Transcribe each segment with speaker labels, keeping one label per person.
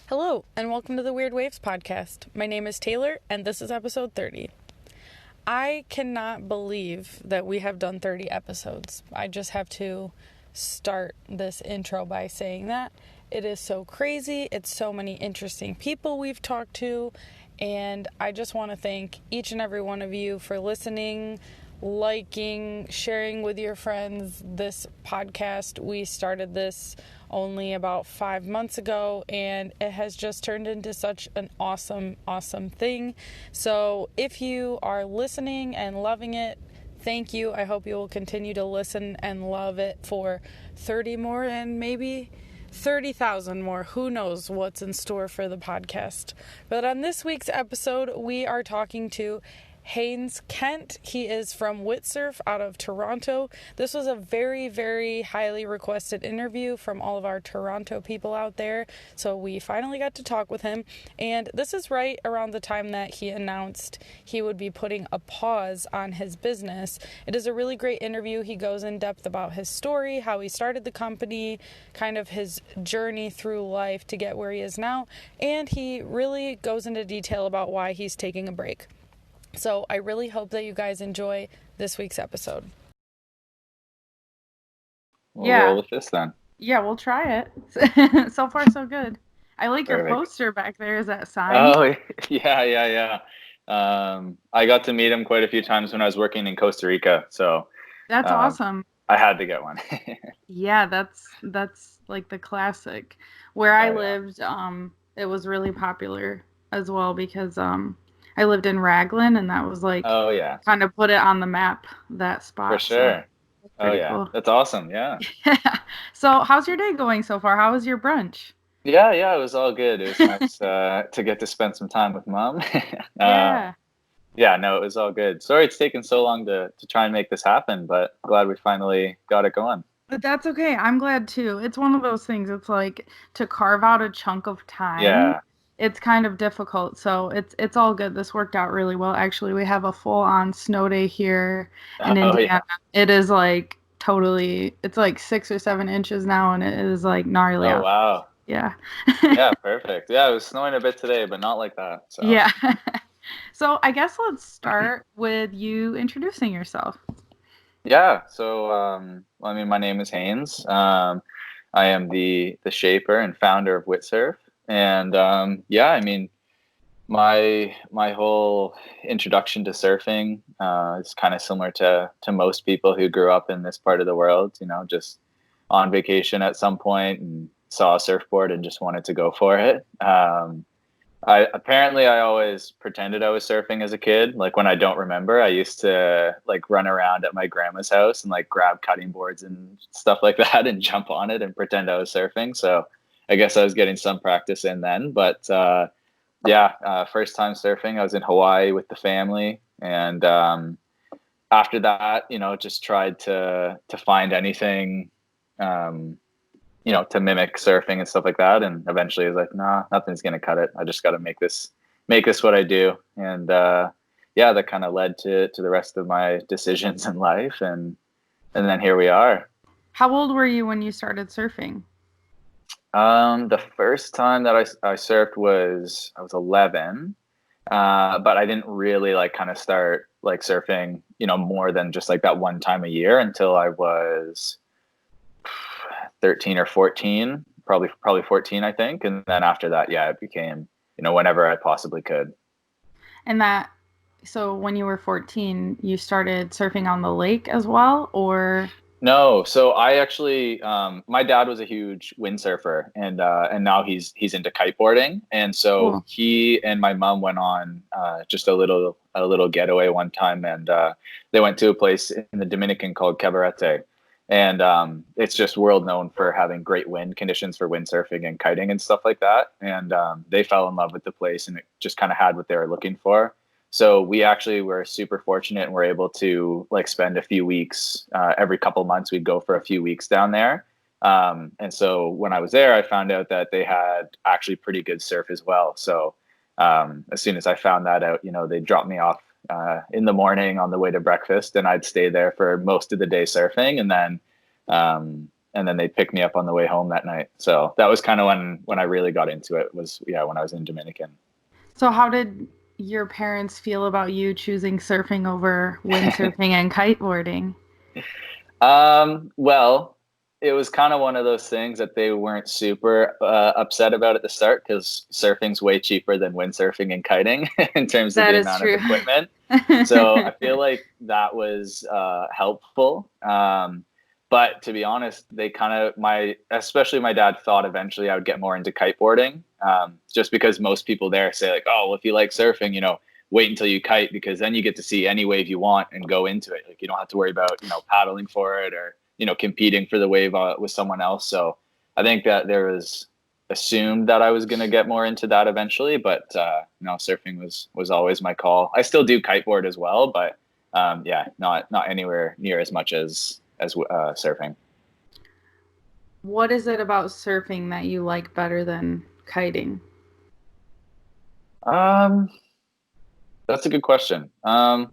Speaker 1: Hello, and welcome to the Weird Waves podcast. My name is Taylor, and this is episode 30. I cannot believe that we have done 30 episodes. I just have to start this intro by saying that. It is so crazy. It's so many interesting people we've talked to, and I just want to thank each and every one of you for listening, liking, sharing with your friends this podcast. We started this only about 5 months ago, and it has just turned into such an awesome thing. So if you are listening and loving it, thank you. I hope you will continue to listen and love it for 30 more and maybe 30,000 more. Who knows what's in store for the podcast. But on this week's episode, we are talking to Haynes Kent. He is from Whitsurf out of Toronto. This was a very, very highly requested interview from all of our Toronto people out there. So we finally got to talk with him. And this is right around the time that he announced he would be putting a pause on his business. It is a really great interview. He goes in depth about his story, how he started the company, kind of his journey through life to get where he is now. And he really goes into detail about why he's taking a break. So I really hope that you guys enjoy this week's episode.
Speaker 2: We'll roll with this then.
Speaker 3: Yeah, we'll try it. So far, so good. I like your poster back there. Is that signed?
Speaker 2: Oh, yeah. I got to meet him quite a few times when I was working in Costa Rica. So
Speaker 3: that's awesome.
Speaker 2: I had to get one.
Speaker 3: Yeah, that's like the classic. Where I lived, it was really popular as well because I lived in Raglan, and that was like, kind of put it on the map, that spot.
Speaker 2: For sure.
Speaker 3: So
Speaker 2: cool. That's awesome. Yeah.
Speaker 3: So how's your day going so far? How was your brunch?
Speaker 2: Yeah, it was all good. It was nice to get to spend some time with Mom. Yeah, no, it was all good. Sorry it's taken so long to try and make this happen, but glad we finally got it going.
Speaker 3: But that's okay. I'm glad too. It's one of those things. It's like to carve out a chunk of time.
Speaker 2: Yeah.
Speaker 3: It's kind of difficult, so it's all good. This worked out really well. Actually, we have a full-on snow day here in Indiana. Yeah. It is like it's like 6 or 7 inches now, and it is like gnarly.
Speaker 2: Oh, wow.
Speaker 3: Yeah.
Speaker 2: Yeah, perfect. Yeah, it was snowing a bit today, but not like that. So.
Speaker 3: Yeah. So I guess let's start with you introducing yourself.
Speaker 2: Yeah. So, my name is Haynes. I am the shaper and founder of Whitsurf. And my whole introduction to surfing is kind of similar to most people who grew up in this part of the world. You know, just on vacation at some point and saw a surfboard and just wanted to go for it. I always pretended I was surfing as a kid. Like when I don't remember, I used to like run around at my grandma's house and like grab cutting boards and stuff like that and jump on it and pretend I was surfing. So I guess I was getting some practice in then, but first time surfing, I was in Hawaii with the family. And after that, just tried to find anything, to mimic surfing and stuff like that. And eventually I was like, nah, nothing's going to cut it. I just got to make this what I do. And that kind of led to the rest of my decisions in life. And then here we are.
Speaker 3: How old were you when you started surfing?
Speaker 2: The first time that I surfed I was 11, but I didn't really like kind of start like surfing, more than just like that one time a year until I was 13 or 14, probably 14, I think. And then after that, it became, whenever I possibly could.
Speaker 3: And so when you were 14, you started surfing on the lake as well, or?
Speaker 2: No, so I actually, my dad was a huge windsurfer, and now he's into kiteboarding, and so he and my mom went on just a little getaway one time, and they went to a place in the Dominican called Cabarete, and it's just world known for having great wind conditions for windsurfing and kiting and stuff like that, and they fell in love with the place, and it just kind of had what they were looking for. So we actually were super fortunate and were able to like spend a few weeks every couple months. We'd go for a few weeks down there. And so when I was there, I found out that they had actually pretty good surf as well. So as soon as I found that out, they dropped me off in the morning on the way to breakfast, and I'd stay there for most of the day surfing. And and then they picked me up on the way home that night. So that was kind of when I really got into it, was when I was in Dominican.
Speaker 3: So how did your parents feel about you choosing surfing over windsurfing and kiteboarding?
Speaker 2: Well, it was kind of one of those things that they weren't super upset about at the start, because surfing's way cheaper than windsurfing and kiting in terms of the amount of equipment. So I feel like that was helpful. But to be honest, they especially my dad thought eventually I would get more into kiteboarding, just because most people there say like, oh, well, if you like surfing, wait until you kite, because then you get to see any wave you want and go into it. Like, you don't have to worry about, paddling for it or, competing for the wave with someone else. So I think that there was assumed that I was going to get more into that eventually, but surfing was always my call. I still do kiteboard as well, but not anywhere near as much as surfing.
Speaker 3: What is it about surfing that you like better than kiting?
Speaker 2: That's a good question. I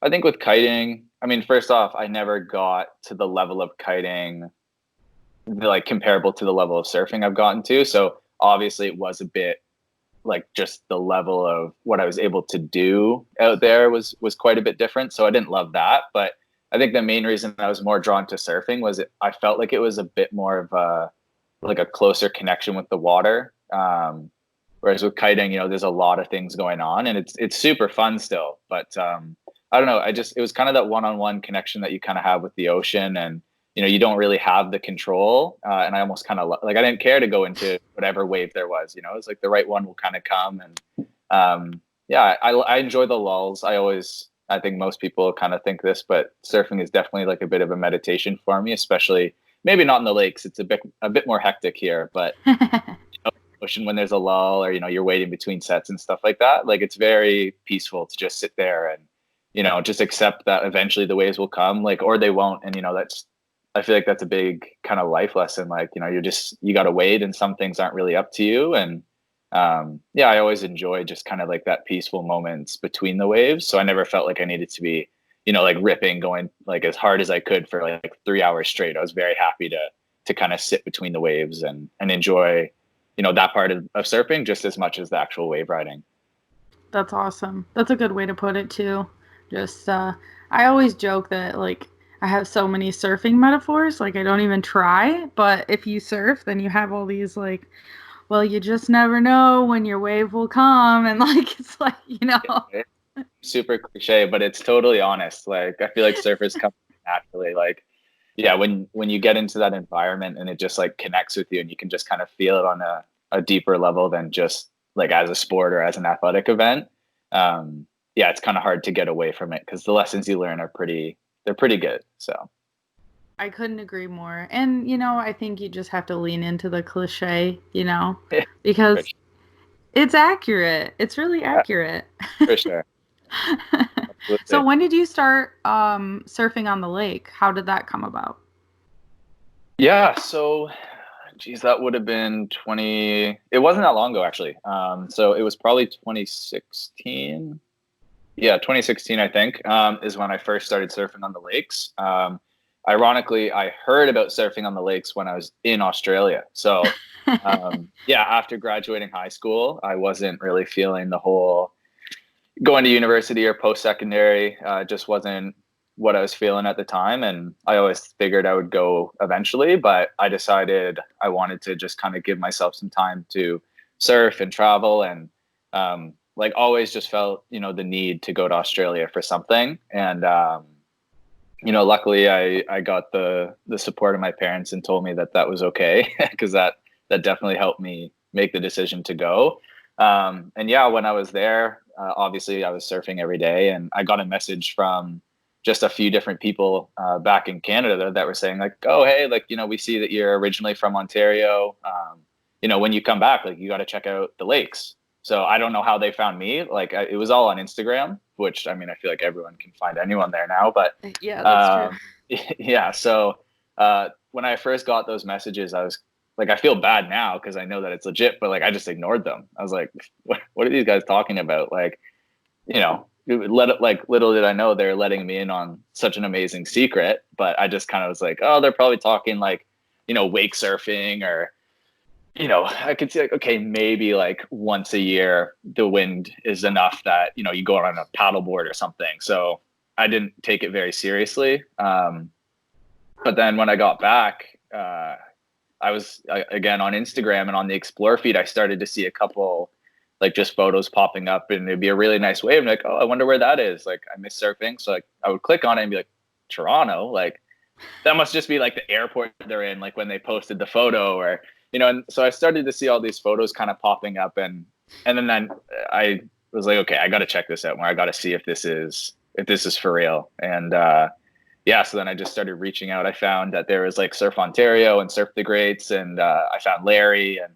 Speaker 2: think with kiting, I mean, first off, I never got to the level of kiting like comparable to the level of surfing I've gotten to. So obviously it was a bit like just the level of what I was able to do out there was quite a bit different. So I didn't love that, but I think the main reason I was more drawn to surfing was I felt like it was a bit more of a closer connection with the water. Whereas with kiting, there's a lot of things going on, and it's super fun still. But I don't know. It was kind of that one-on-one connection that you kind of have with the ocean, and you don't really have the control. And I almost kind of like I didn't care to go into whatever wave there was. It's like the right one will kind of come, and I enjoy the lulls. I think most people kind of think this, but surfing is definitely like a bit of a meditation for me, especially maybe not in the lakes. It's a bit more hectic here, but ocean when there's a lull or you're waiting between sets and stuff like that, like it's very peaceful to just sit there and just accept that eventually the waves will come, like, or they won't. And I feel like that's a big kind of life lesson, like you got to wait, and some things aren't really up to you. And I always enjoy just kind of like that peaceful moments between the waves, so I never felt like I needed to be like ripping, going like as hard as I could for like 3 hours straight. I was very happy to kind of sit between the waves and enjoy that part of surfing just as much as the actual wave riding.
Speaker 3: That's awesome. That's a good way to put it too. Just I always joke that like I have so many surfing metaphors, like I don't even try, but if you surf then you have all these like, well, you just never know when your wave will come, and like it's like
Speaker 2: super cliche, but it's totally honest. Like I feel like surfers come naturally, like when you get into that environment and it just like connects with you, and you can just kind of feel it on a deeper level than just like as a sport or as an athletic event. It's kind of hard to get away from it, because the lessons you learn are pretty good. So
Speaker 3: I couldn't agree more. And I think you just have to lean into the cliche, because it's accurate. It's really accurate.
Speaker 2: For sure.
Speaker 3: So when did you start surfing on the lake? How did that come about?
Speaker 2: Yeah, so geez, that would have been it wasn't that long ago, actually. So it was probably 2016. Yeah, 2016, I think, is when I first started surfing on the lakes. Ironically, I heard about surfing on the lakes when I was in Australia. So after graduating high school, I wasn't really feeling the whole going to university or post-secondary. Just wasn't what I was feeling at the time. And I always figured I would go eventually, but I decided I wanted to just kind of give myself some time to surf and travel. And like always just felt, the need to go to Australia for something. And, luckily I got the support of my parents and told me that was okay, because that definitely helped me make the decision to go. And when I was there, obviously I was surfing every day, and I got a message from just a few different people back in Canada that were saying like, oh, hey, like, we see that you're originally from Ontario. When you come back, like, you got to check out the lakes. So I don't know how they found me. Like it was all on Instagram, which I mean, I feel like everyone can find anyone there now, but
Speaker 3: yeah, that's
Speaker 2: true. Yeah. So when I first got those messages, I was like, I feel bad now because I know that it's legit, but like, I just ignored them. I was like, what are these guys talking about? Like, little did I know they're letting me in on such an amazing secret, but I just kind of was like, oh, they're probably talking like wake surfing, or, I could see like, okay, maybe like once a year, the wind is enough that, you go on a paddleboard or something. So I didn't take it very seriously. But then when I got back, I was again on Instagram, and on the Explore feed, I started to see a couple like just photos popping up, and it'd be a really nice wave. I'm like, oh, I wonder where that is. Like, I miss surfing. So like I would click on it and be like, Toronto, like that must just be like the airport they're in, like when they posted the photo, or, and so I started to see all these photos kind of popping up, and then I was like, okay, I got to check this out more. I got to see if this is for real. And, so then I just started reaching out. I found that there was like Surf Ontario and Surf the Greats, and I found Larry, and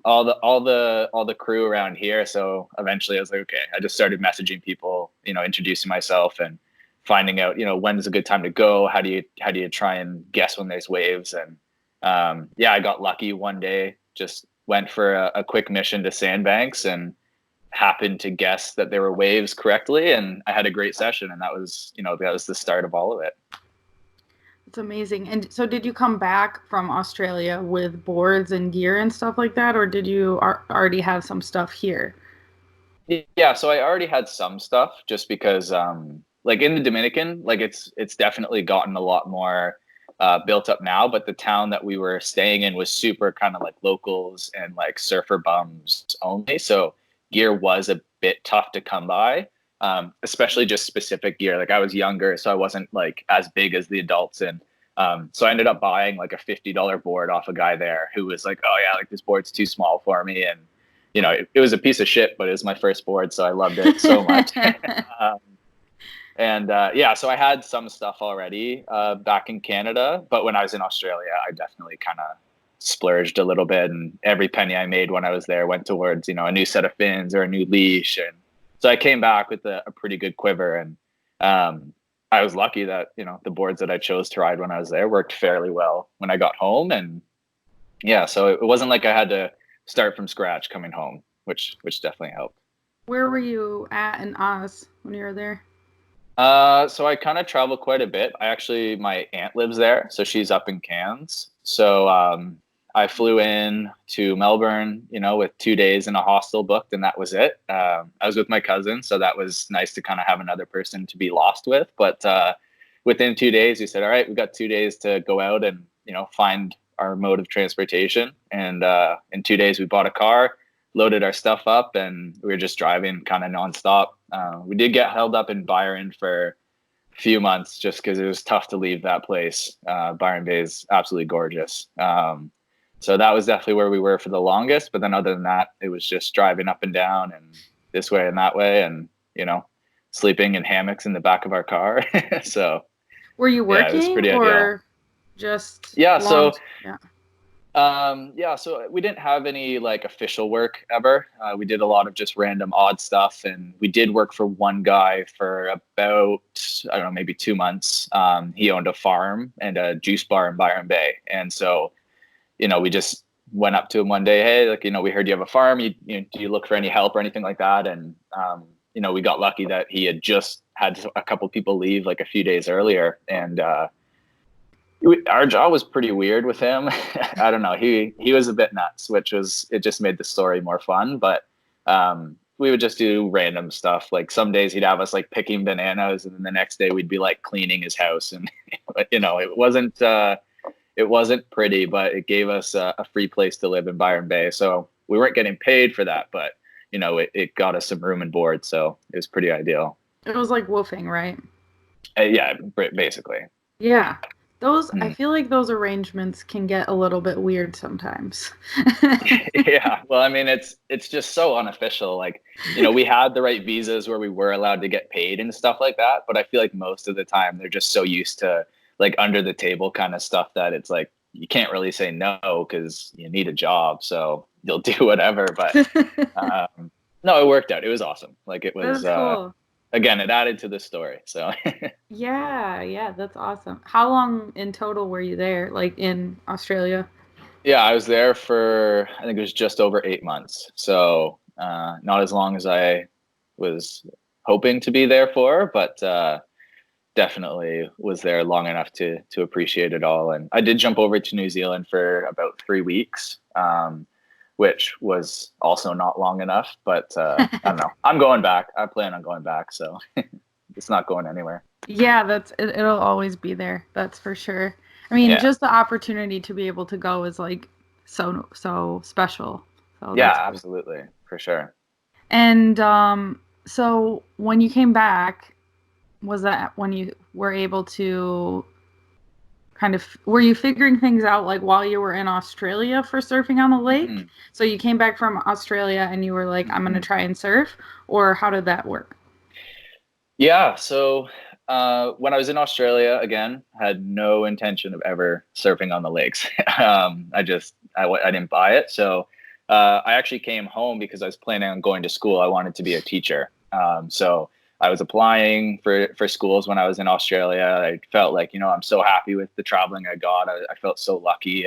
Speaker 2: all the crew around here. So eventually I was like, okay, I just started messaging people, introducing myself and finding out, when's a good time to go. How do you try and guess when there's waves? And I got lucky one day, just went for a quick mission to Sandbanks and happened to guess that there were waves correctly, and I had a great session, and that was the start of all of it.
Speaker 3: It's amazing. And so did you come back from Australia with boards and gear and stuff like that, or did you already have some stuff here?
Speaker 2: Yeah, so I already had some stuff, just because like in the Dominican, like it's definitely gotten a lot more built up now, but the town that we were staying in was super kind of like locals and like surfer bums only. So gear was a bit tough to come by, especially just specific gear. Like I was younger, so I wasn't like as big as the adults. And so I ended up buying like a $50 board off a guy there who was like, oh yeah, like this board's too small for me. And, it was a piece of shit, but it was my first board, so I loved it so much. So I had some stuff already back in Canada, but when I was in Australia, I definitely kind of splurged a little bit, and every penny I made when I was there went towards, a new set of fins or a new leash. And so I came back with a pretty good quiver, and I was lucky that, the boards that I chose to ride when I was there worked fairly well when I got home. And so it wasn't like I had to start from scratch coming home, which definitely helped.
Speaker 3: Where were you at in Oz when you were there?
Speaker 2: So I kind of travel quite a bit. My aunt lives there, so she's up in Cairns. So I flew in to Melbourne, with 2 days in a hostel booked, and that was it. I was with my cousin, so that was nice to kind of have another person to be lost with. But within 2 days, we said, all right, we got 2 days to go out and, find our mode of transportation. And in 2 days, we bought a car, loaded our stuff up, and we were just driving kind of nonstop. We did get held up in Byron for a few months just because it was tough to leave that place. Byron Bay is absolutely gorgeous. So that was definitely where we were for the longest. But then other than that, it was just driving up and down and this way and that way, and, sleeping in hammocks in the back of our car. So
Speaker 3: were you working,
Speaker 2: it was pretty
Speaker 3: or just
Speaker 2: so we didn't have any like official work ever. We did a lot of just random odd stuff, and we did work for one guy for about, I don't know, maybe 2 months. He owned a farm and a juice bar in Byron Bay. And so, we just went up to him one day, hey, like, we heard you have a farm. Do you look for any help or anything like that? And, we got lucky that he had just had a couple people leave like a few days earlier. And, our job was pretty weird with him. I don't know. He was a bit nuts, it just made the story more fun. But we would just do random stuff. Like some days he'd have us like picking bananas, and then the next day we'd be like cleaning his house. And it wasn't pretty, but it gave us a free place to live in Byron Bay. So we weren't getting paid for that, but it got us some room and board. So it was pretty ideal.
Speaker 3: It was like woofing, right?
Speaker 2: Yeah, basically.
Speaker 3: Yeah. I feel like those arrangements can get a little bit weird sometimes.
Speaker 2: Yeah. Well, I mean, it's just so unofficial. Like, we had the right visas where we were allowed to get paid and stuff like that. But I feel like most of the time they're just so used to like under the table kind of stuff that it's like, you can't really say no because you need a job. So you'll do whatever. But no, it worked out. It was awesome. Like it was,
Speaker 3: cool.
Speaker 2: Again, it added to the story. So
Speaker 3: yeah, that's awesome. How long in total were you there, like in Australia?
Speaker 2: Yeah, I was there for, I think it was just over 8 months. So not as long as I was hoping to be there for, but definitely was there long enough to appreciate it all. And I did jump over to New Zealand for about 3 weeks, which was also not long enough, but I don't know. I'm going back. I plan on going back, so it's not going anywhere.
Speaker 3: Yeah, it'll always be there. That's for sure. I mean, just the opportunity to be able to go is like so special. So
Speaker 2: yeah, absolutely, for sure.
Speaker 3: And so when you came back, was that when you were able to were you figuring things out like while you were in Australia for surfing on the lake? Mm-hmm. So you came back from Australia and you were like, I'm going to try and surf, or how did that work?
Speaker 2: Yeah. So when I was in Australia, again, had no intention of ever surfing on the lakes. I didn't buy it. So I actually came home because I was planning on going to school. I wanted to be a teacher. So I was applying for schools when I was in Australia. I felt like, I'm so happy with the traveling I got. I felt so lucky.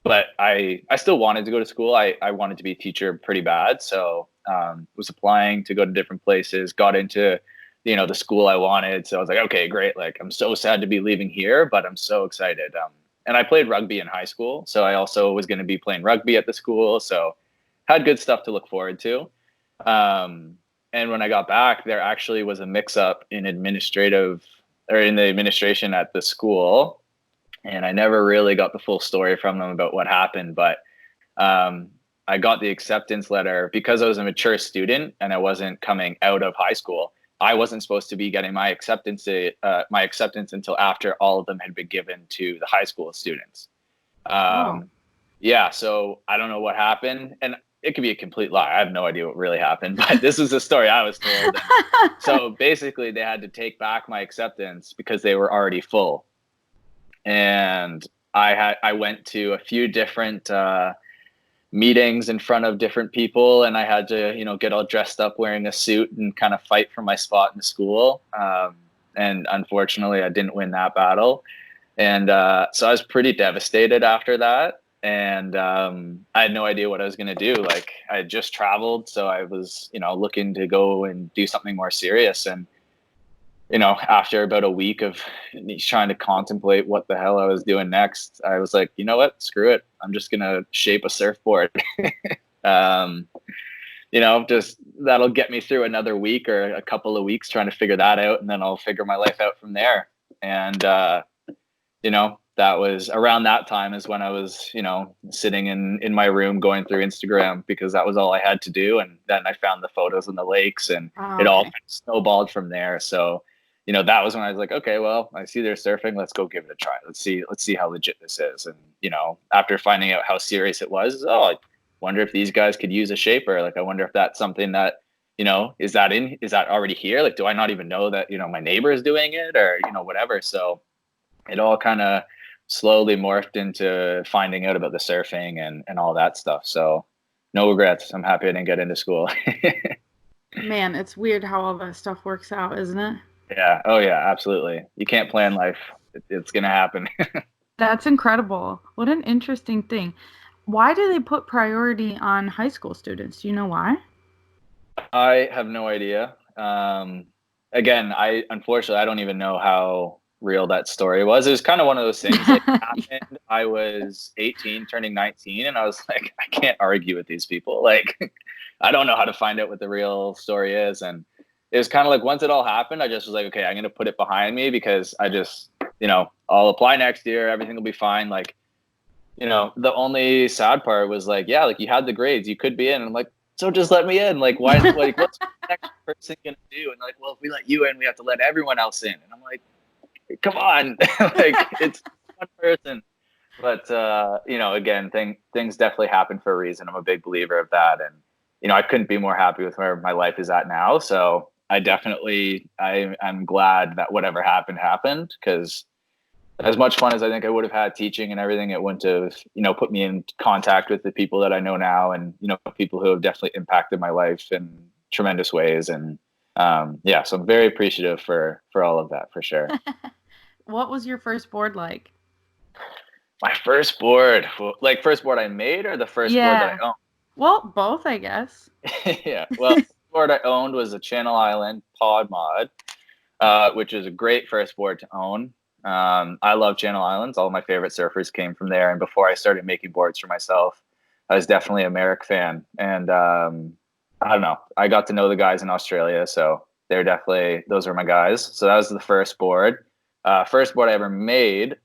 Speaker 2: But I still wanted to go to school. I wanted to be a teacher pretty bad. So was applying to go to different places, got into, the school I wanted. So I was like, okay, great. Like, I'm so sad to be leaving here, but I'm so excited. And I played rugby in high school. So I also was going to be playing rugby at the school. So had good stuff to look forward to. And when I got back, there actually was a mix-up in the administration at the school, and I never really got the full story from them about what happened. But I got the acceptance letter because I was a mature student and I wasn't coming out of high school. I wasn't supposed to be getting my acceptance until after all of them had been given to the high school students. Yeah, so I don't know what happened, and it could be a complete lie. I have no idea what really happened, but this is the story I was told. So basically they had to take back my acceptance because they were already full. And I went to a few different meetings in front of different people, and I had to, get all dressed up wearing a suit and kind of fight for my spot in the school. And unfortunately I didn't win that battle. And so I was pretty devastated after that. And I had no idea what I was going to do. Like, I had just traveled, so I was, looking to go and do something more serious. And, after about a week of trying to contemplate what the hell I was doing next, I was like, you know what, screw it. I'm just going to shape a surfboard. Just that'll get me through another week or a couple of weeks trying to figure that out. And then I'll figure my life out from there. And, that was around that time is when I was, sitting in my room going through Instagram because that was all I had to do. And then I found the photos in the lakes and it all kind of snowballed from there. So, that was when I was like, okay, well, I see they're surfing. Let's go give it a try. Let's see how legit this is. And, after finding out how serious it was, I wonder if these guys could use a shaper. Like, I wonder if that's something that, is that already here? Like, do I not even know that, my neighbor is doing it or, whatever. So it all kind of slowly morphed into finding out about the surfing and all that stuff. So no regrets. I'm happy I didn't get into school.
Speaker 3: Man, it's weird how all that stuff works out, isn't it?
Speaker 2: Yeah. Oh yeah, absolutely. You can't plan life. It's going to happen.
Speaker 3: That's incredible. What an interesting thing. Why do they put priority on high school students? Do you know why?
Speaker 2: I have no idea. Again, unfortunately, I don't even know how real that story was. It was kind of one of those things that happened. I was 18 turning 19 and I was like, I can't argue with these people. Like, I don't know how to find out what the real story is. And it was kind of like, once it all happened, I just was like, okay, I'm going to put it behind me because I just, I'll apply next year. Everything will be fine. Like, the only sad part was like, yeah, like you had the grades, you could be in. And I'm like, so just let me in. Like, why, like, what's the next person going to do? And like, well, if we let you in, we have to let everyone else in. And I'm like, come on. Like, it's one person. But again, things definitely happen for a reason. I'm a big believer of that. And I couldn't be more happy with where my life is at now. So I'm glad that whatever happened, because as much fun as I think I would have had teaching and everything, it wouldn't have put me in contact with the people that I know now, and people who have definitely impacted my life in tremendous ways. And so I'm very appreciative for all of that, for sure.
Speaker 3: What was your first board like?
Speaker 2: My first board, like first board I made or the first board that I owned?
Speaker 3: Well, both, I guess.
Speaker 2: Yeah. Well, the board I owned was a Channel Island Pod Mod. which is a great first board to own. I love Channel Islands. All of my favorite surfers came from there. And before I started making boards for myself, I was definitely a Merrick fan. And I don't know, I got to know the guys in Australia. So those were my guys. So that was the first board. First board I ever made.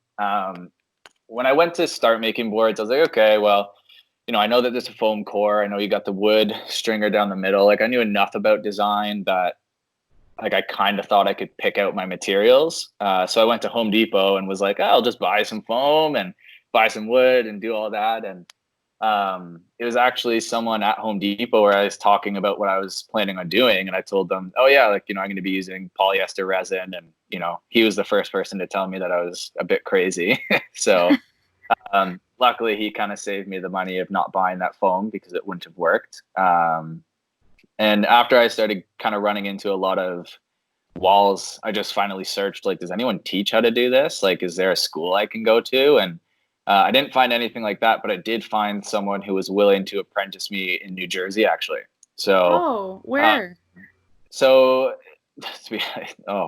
Speaker 2: When I went to start making boards, I was like, okay, well, I know that there's a foam core. I know you got the wood stringer down the middle. Like I knew enough about design that like I kind of thought I could pick out my materials. So I went to Home Depot and was like, oh, I'll just buy some foam and buy some wood and do all that. And it was actually someone at Home Depot where I was talking about what I was planning on doing. And I told them, oh yeah, like, I'm going to be using polyester resin. And, he was the first person to tell me that I was a bit crazy. So luckily he kind of saved me the money of not buying that foam because it wouldn't have worked. And after I started kind of running into a lot of walls, I just finally searched, like, does anyone teach how to do this? Like, is there a school I can go to? And I didn't find anything like that, but I did find someone who was willing to apprentice me in New Jersey, actually. So,
Speaker 3: where?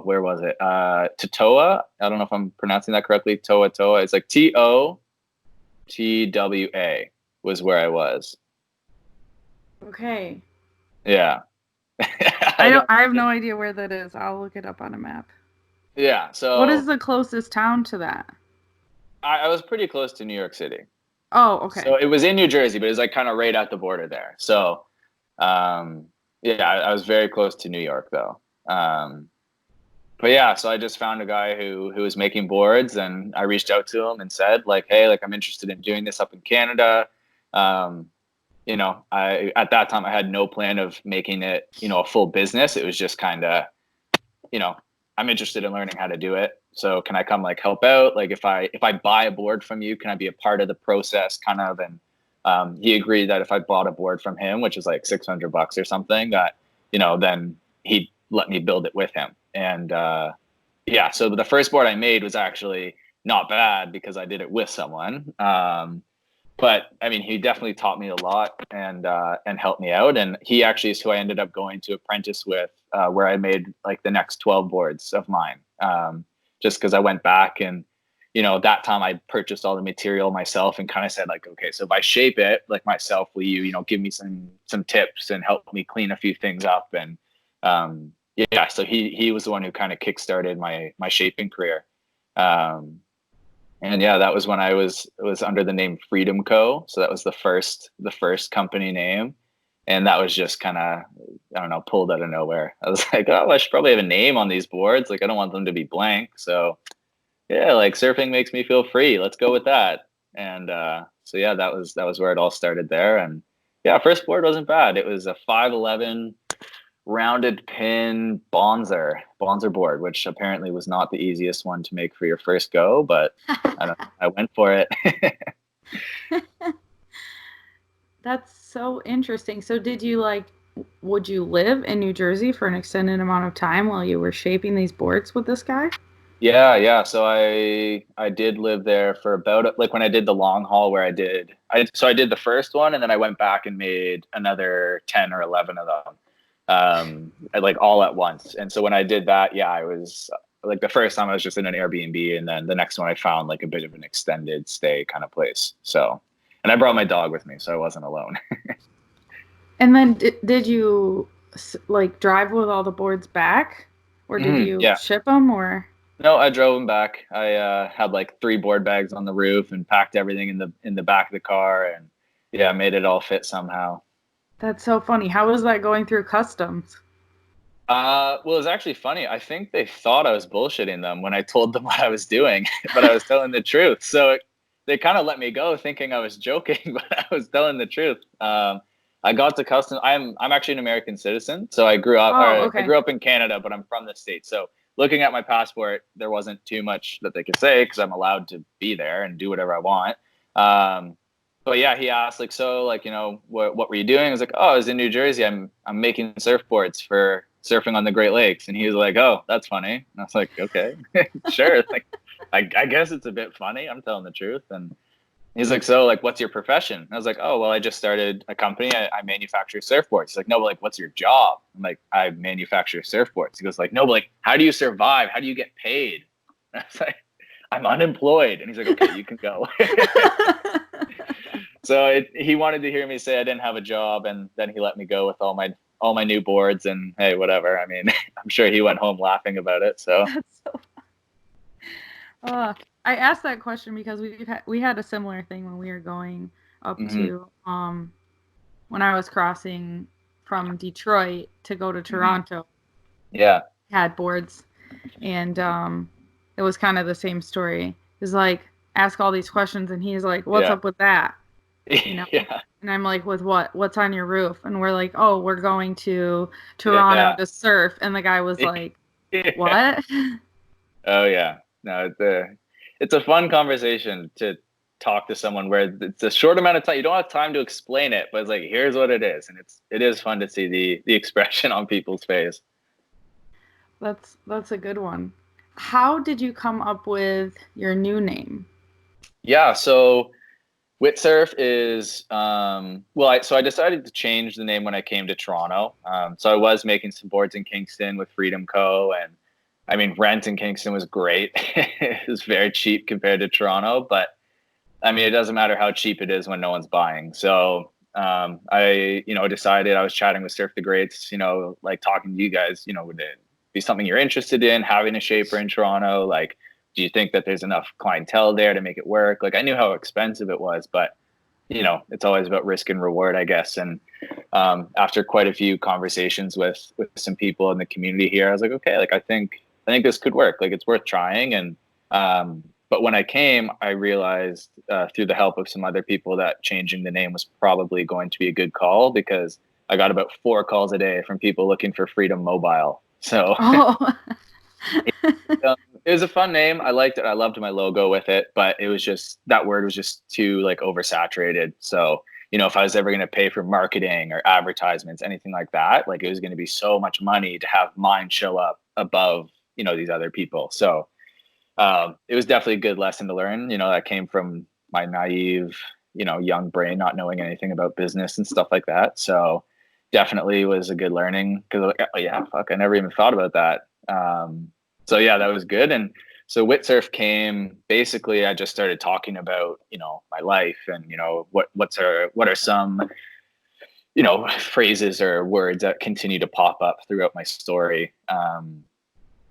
Speaker 2: Where was it? Totowa. I don't know if I'm pronouncing that correctly. Toa. It's like Totwa was where I was.
Speaker 3: Okay.
Speaker 2: Yeah.
Speaker 3: I have no idea where that is. I'll look it up on a map.
Speaker 2: Yeah. So
Speaker 3: what is the closest town to that?
Speaker 2: I was pretty close to New York City.
Speaker 3: Oh, okay.
Speaker 2: So it was in New Jersey, but it was like kind of right at the border there. So, I was very close to New York though. But yeah, so I just found a guy who was making boards, and I reached out to him and said like, hey, like I'm interested in doing this up in Canada. At that time I had no plan of making it, a full business. It was just kind of, I'm interested in learning how to do it. So can I come like help out? Like if I buy a board from you, can I be a part of the process kind of? And he agreed that if I bought a board from him, which is like $600 or something, that, then he'd let me build it with him. And so the first board I made was actually not bad because I did it with someone. But I mean, he definitely taught me a lot and helped me out. And he actually is who I ended up going to apprentice with, where I made like the next 12 boards of mine. Just because I went back and, that time I purchased all the material myself and kind of said like, okay, so if I shape it like myself, will you, give me some tips and help me clean a few things up? And so he was the one who kind of kickstarted my shaping career. And yeah, that was when it was under the name Freedom Co. So that was the first company name. And that was just kind of, I don't know, pulled out of nowhere. I was like, oh, I should probably have a name on these boards. Like, I don't want them to be blank. So yeah, like surfing makes me feel free. Let's go with that. And so yeah, that was where it all started there. And yeah, first board wasn't bad. It was a 5'11" rounded pin Bonzer board, which apparently was not the easiest one to make for your first go, but I went for it.
Speaker 3: That's so interesting. So would you live in New Jersey for an extended amount of time while you were shaping these boards with this guy?
Speaker 2: Yeah. So I did live there for about, like when I did the long haul where I did the first one and then I went back and made another 10 or 11 of them. Like all at once. And so when I did that, I was like, the first time I was just in an Airbnb, and then the next one I found like a bit of an extended stay kind of place. So, and I brought my dog with me, so I wasn't alone.
Speaker 3: And then did you like drive with all the boards back, or did you ship them, or?
Speaker 2: No, I drove them back. I had like 3 board bags on the roof and packed everything in the back of the car, and made it all fit somehow.
Speaker 3: That's so funny. How was that going through customs?
Speaker 2: Well, it was actually funny. I think they thought I was bullshitting them when I told them what I was doing, but I was telling the truth. So they kind of let me go thinking I was joking, but I was telling the truth. I got to customs. I'm actually an American citizen. So I grew up, I grew up in Canada, but I'm from the States. So looking at my passport, there wasn't too much that they could say because I'm allowed to be there and do whatever I want. But yeah, he asked like, so like, what were you doing? I was like, oh, I was in New Jersey. I'm making surfboards for surfing on the Great Lakes. And he was like, oh, that's funny. And I was like, okay, sure. Like, I guess it's a bit funny. I'm telling the truth. And He's like, so like, what's your profession? I was like, oh, well, I just started a company. I manufacture surfboards. He's like, no, but like, what's your job? I'm like, I manufacture surfboards. He goes like, no, but like, how do you survive? How do you get paid? I was like, I'm unemployed. And he's like, okay, you can go. So he wanted to hear me say I didn't have a job, and then he let me go with all my new boards, and hey, whatever. I mean, I'm sure he went home laughing about it. So
Speaker 3: That's so I asked that question because we had a similar thing when we were going up to when I was crossing from Detroit to go to Toronto.
Speaker 2: Yeah.
Speaker 3: Had boards, and it was kind of the same story. It was like, ask all these questions, and he's like, what's up with that? You know?
Speaker 2: Yeah.
Speaker 3: And I'm like, with what? What's on your roof? And we're like, oh, we're going to Toronto to surf. And the guy was like, what?
Speaker 2: Oh yeah. No, it's a fun conversation to talk to someone where it's a short amount of time. You don't have time to explain it, but it's like, here's what it is. And it is fun to see the expression on people's face.
Speaker 3: That's a good one. How did you come up with your new name?
Speaker 2: Yeah, so Whitsurf is so I decided to change the name when I came to Toronto. So I was making some boards in Kingston with Freedom Co. And I mean, rent in Kingston was great. It was very cheap compared to Toronto, but I mean, it doesn't matter how cheap it is when no one's buying. So I decided, I was chatting with Surf the Greats, like talking to you guys, would it be something you're interested in having a shaper in Toronto? Like, do you think that there's enough clientele there to make it work? Like, I knew how expensive it was, but it's always about risk and reward, I guess. And after quite a few conversations with some people in the community here, I was like, okay, like I think this could work. Like, it's worth trying. And but when I came, I realized through the help of some other people that changing the name was probably going to be a good call, because I got about 4 calls a day from people looking for Freedom Mobile. So it was a fun name. I liked it. I loved my logo with it, but it was just, that word was just too like oversaturated. So, if I was ever going to pay for marketing or advertisements, anything like that, like it was going to be so much money to have mine show up above, these other people. So it was definitely a good lesson to learn. That came from my naive, young brain, not knowing anything about business and stuff like that. So definitely was a good learning, because like, oh yeah, fuck, I never even thought about that. So yeah, that was good. And so Whitsurf came, basically I just started talking about, my life and, what are some, phrases or words that continue to pop up throughout my story.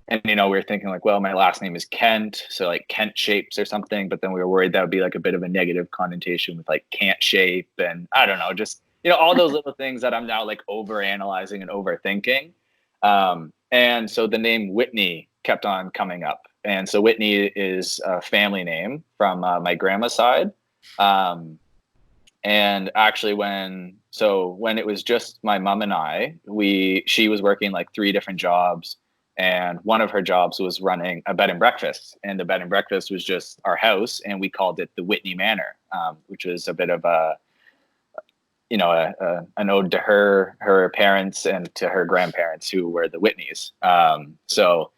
Speaker 2: And, we were thinking like, well, my last name is Kent, so like Kent shapes or something. But then we were worried that would be like a bit of a negative connotation with like can't shape. And I don't know, just, all those little things that I'm now like over analyzing and overthinking. And so the name Whitney kept on coming up. And so Whitney is a family name from my grandma's side. And actually when it was just my mom and I, she was working like 3 different jobs. And one of her jobs was running a bed and breakfast, and the bed and breakfast was just our house, and we called it the Whitney Manor, which was a bit of an ode to her parents and to her grandparents, who were the Whitneys. So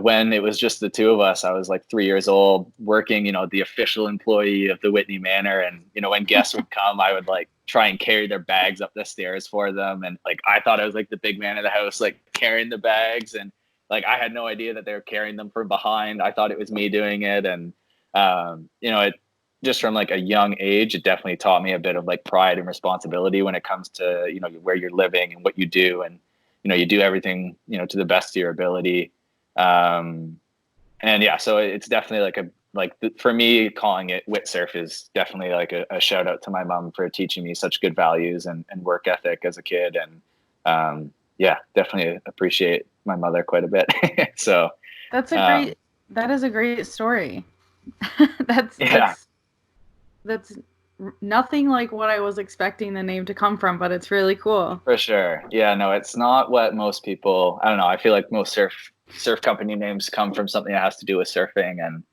Speaker 2: when it was just the 2 of us, I was like 3 years old, working, the official employee of the Whitney Manor. And, when guests would come, I would like try and carry their bags up the stairs for them. And like, I thought I was like the big man of the house, like carrying the bags. And like, I had no idea that they were carrying them from behind. I thought it was me doing it. And, it just from like a young age, it definitely taught me a bit of like pride and responsibility when it comes to, where you're living and what you do. And, you do everything, to the best of your ability. And yeah, so it's definitely for me, calling it Whitsurf is definitely like a shout out to my mom for teaching me such good values and work ethic as a kid. And yeah, definitely appreciate my mother quite a bit. So
Speaker 3: that is a great story. That's nothing like what I was expecting the name to come from, but it's really cool.
Speaker 2: For sure. Yeah, no, it's not what most people, I don't know. I feel like most surf company names come from something that has to do with surfing. And,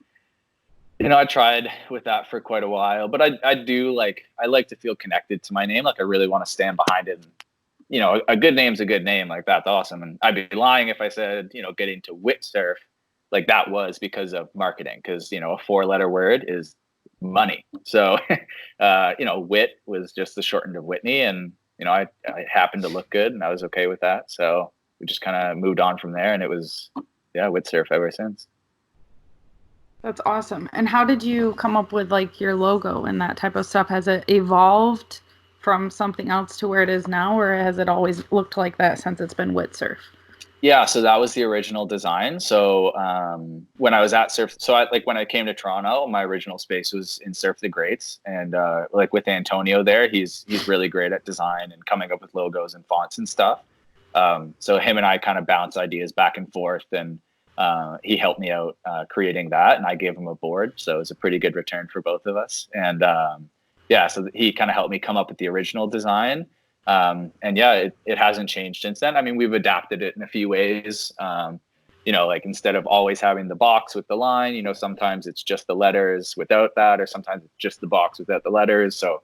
Speaker 2: I tried with that for quite a while, but I like to feel connected to my name. Like I really want to stand behind it. And, a good name's a good name. Like that's awesome. And I'd be lying if I said, getting to Whitsurf, like that was because of marketing. Cause, a 4-letter word is money. So, Whit was just the shortened of Whitney, and I happened to look good, and I was okay with that. So we just kind of moved on from there, and it was Whitsurf ever since.
Speaker 3: That's awesome. And how did you come up with like your logo and that type of stuff? Has it evolved from something else to where it is now, or has it always looked like that since it's been Whitsurf?
Speaker 2: Yeah, so that was the original design. So when I was at Surf, when I came to Toronto, my original space was in Surf the Greats, and with Antonio there, he's really great at design and coming up with logos and fonts and stuff. So him and I kind of bounce ideas back and forth, and he helped me out creating that, and I gave him a board, so it was a pretty good return for both of us. And so he kind of helped me come up with the original design. It hasn't changed since then. I mean, we've adapted it in a few ways. Instead of always having the box with the line, sometimes it's just the letters without that, or sometimes it's just the box without the letters. So,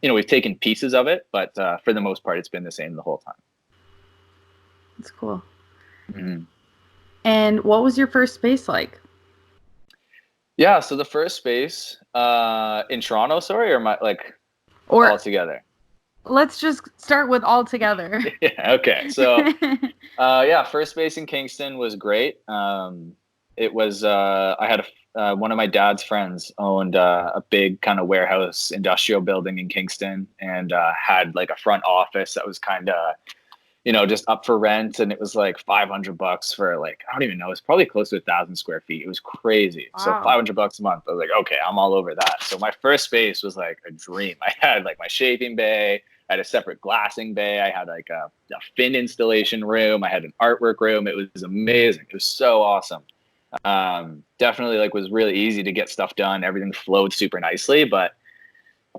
Speaker 2: we've taken pieces of it, but for the most part, it's been the same the whole time.
Speaker 3: That's cool.
Speaker 2: Mm-hmm.
Speaker 3: And what was your first space like?
Speaker 2: Yeah, so the first space in Toronto, or all together?
Speaker 3: Let's just start with all together.
Speaker 2: Yeah, okay. So, first space in Kingston was great. It was, I had one of my dad's friends owned a big kind of warehouse industrial building in Kingston, and had like a front office that was kind of, just up for rent. And it was like $500 for I don't even know, it's probably close to 1,000 square feet. It was crazy. Wow. So $500 a month. I was like, okay, I'm all over that. So my first space was like a dream. I had like my shaping bay. I had a separate glassing bay. I had like a fin installation room. I had an artwork room. It was amazing. It was so awesome. Definitely was really easy to get stuff done. Everything flowed super nicely. But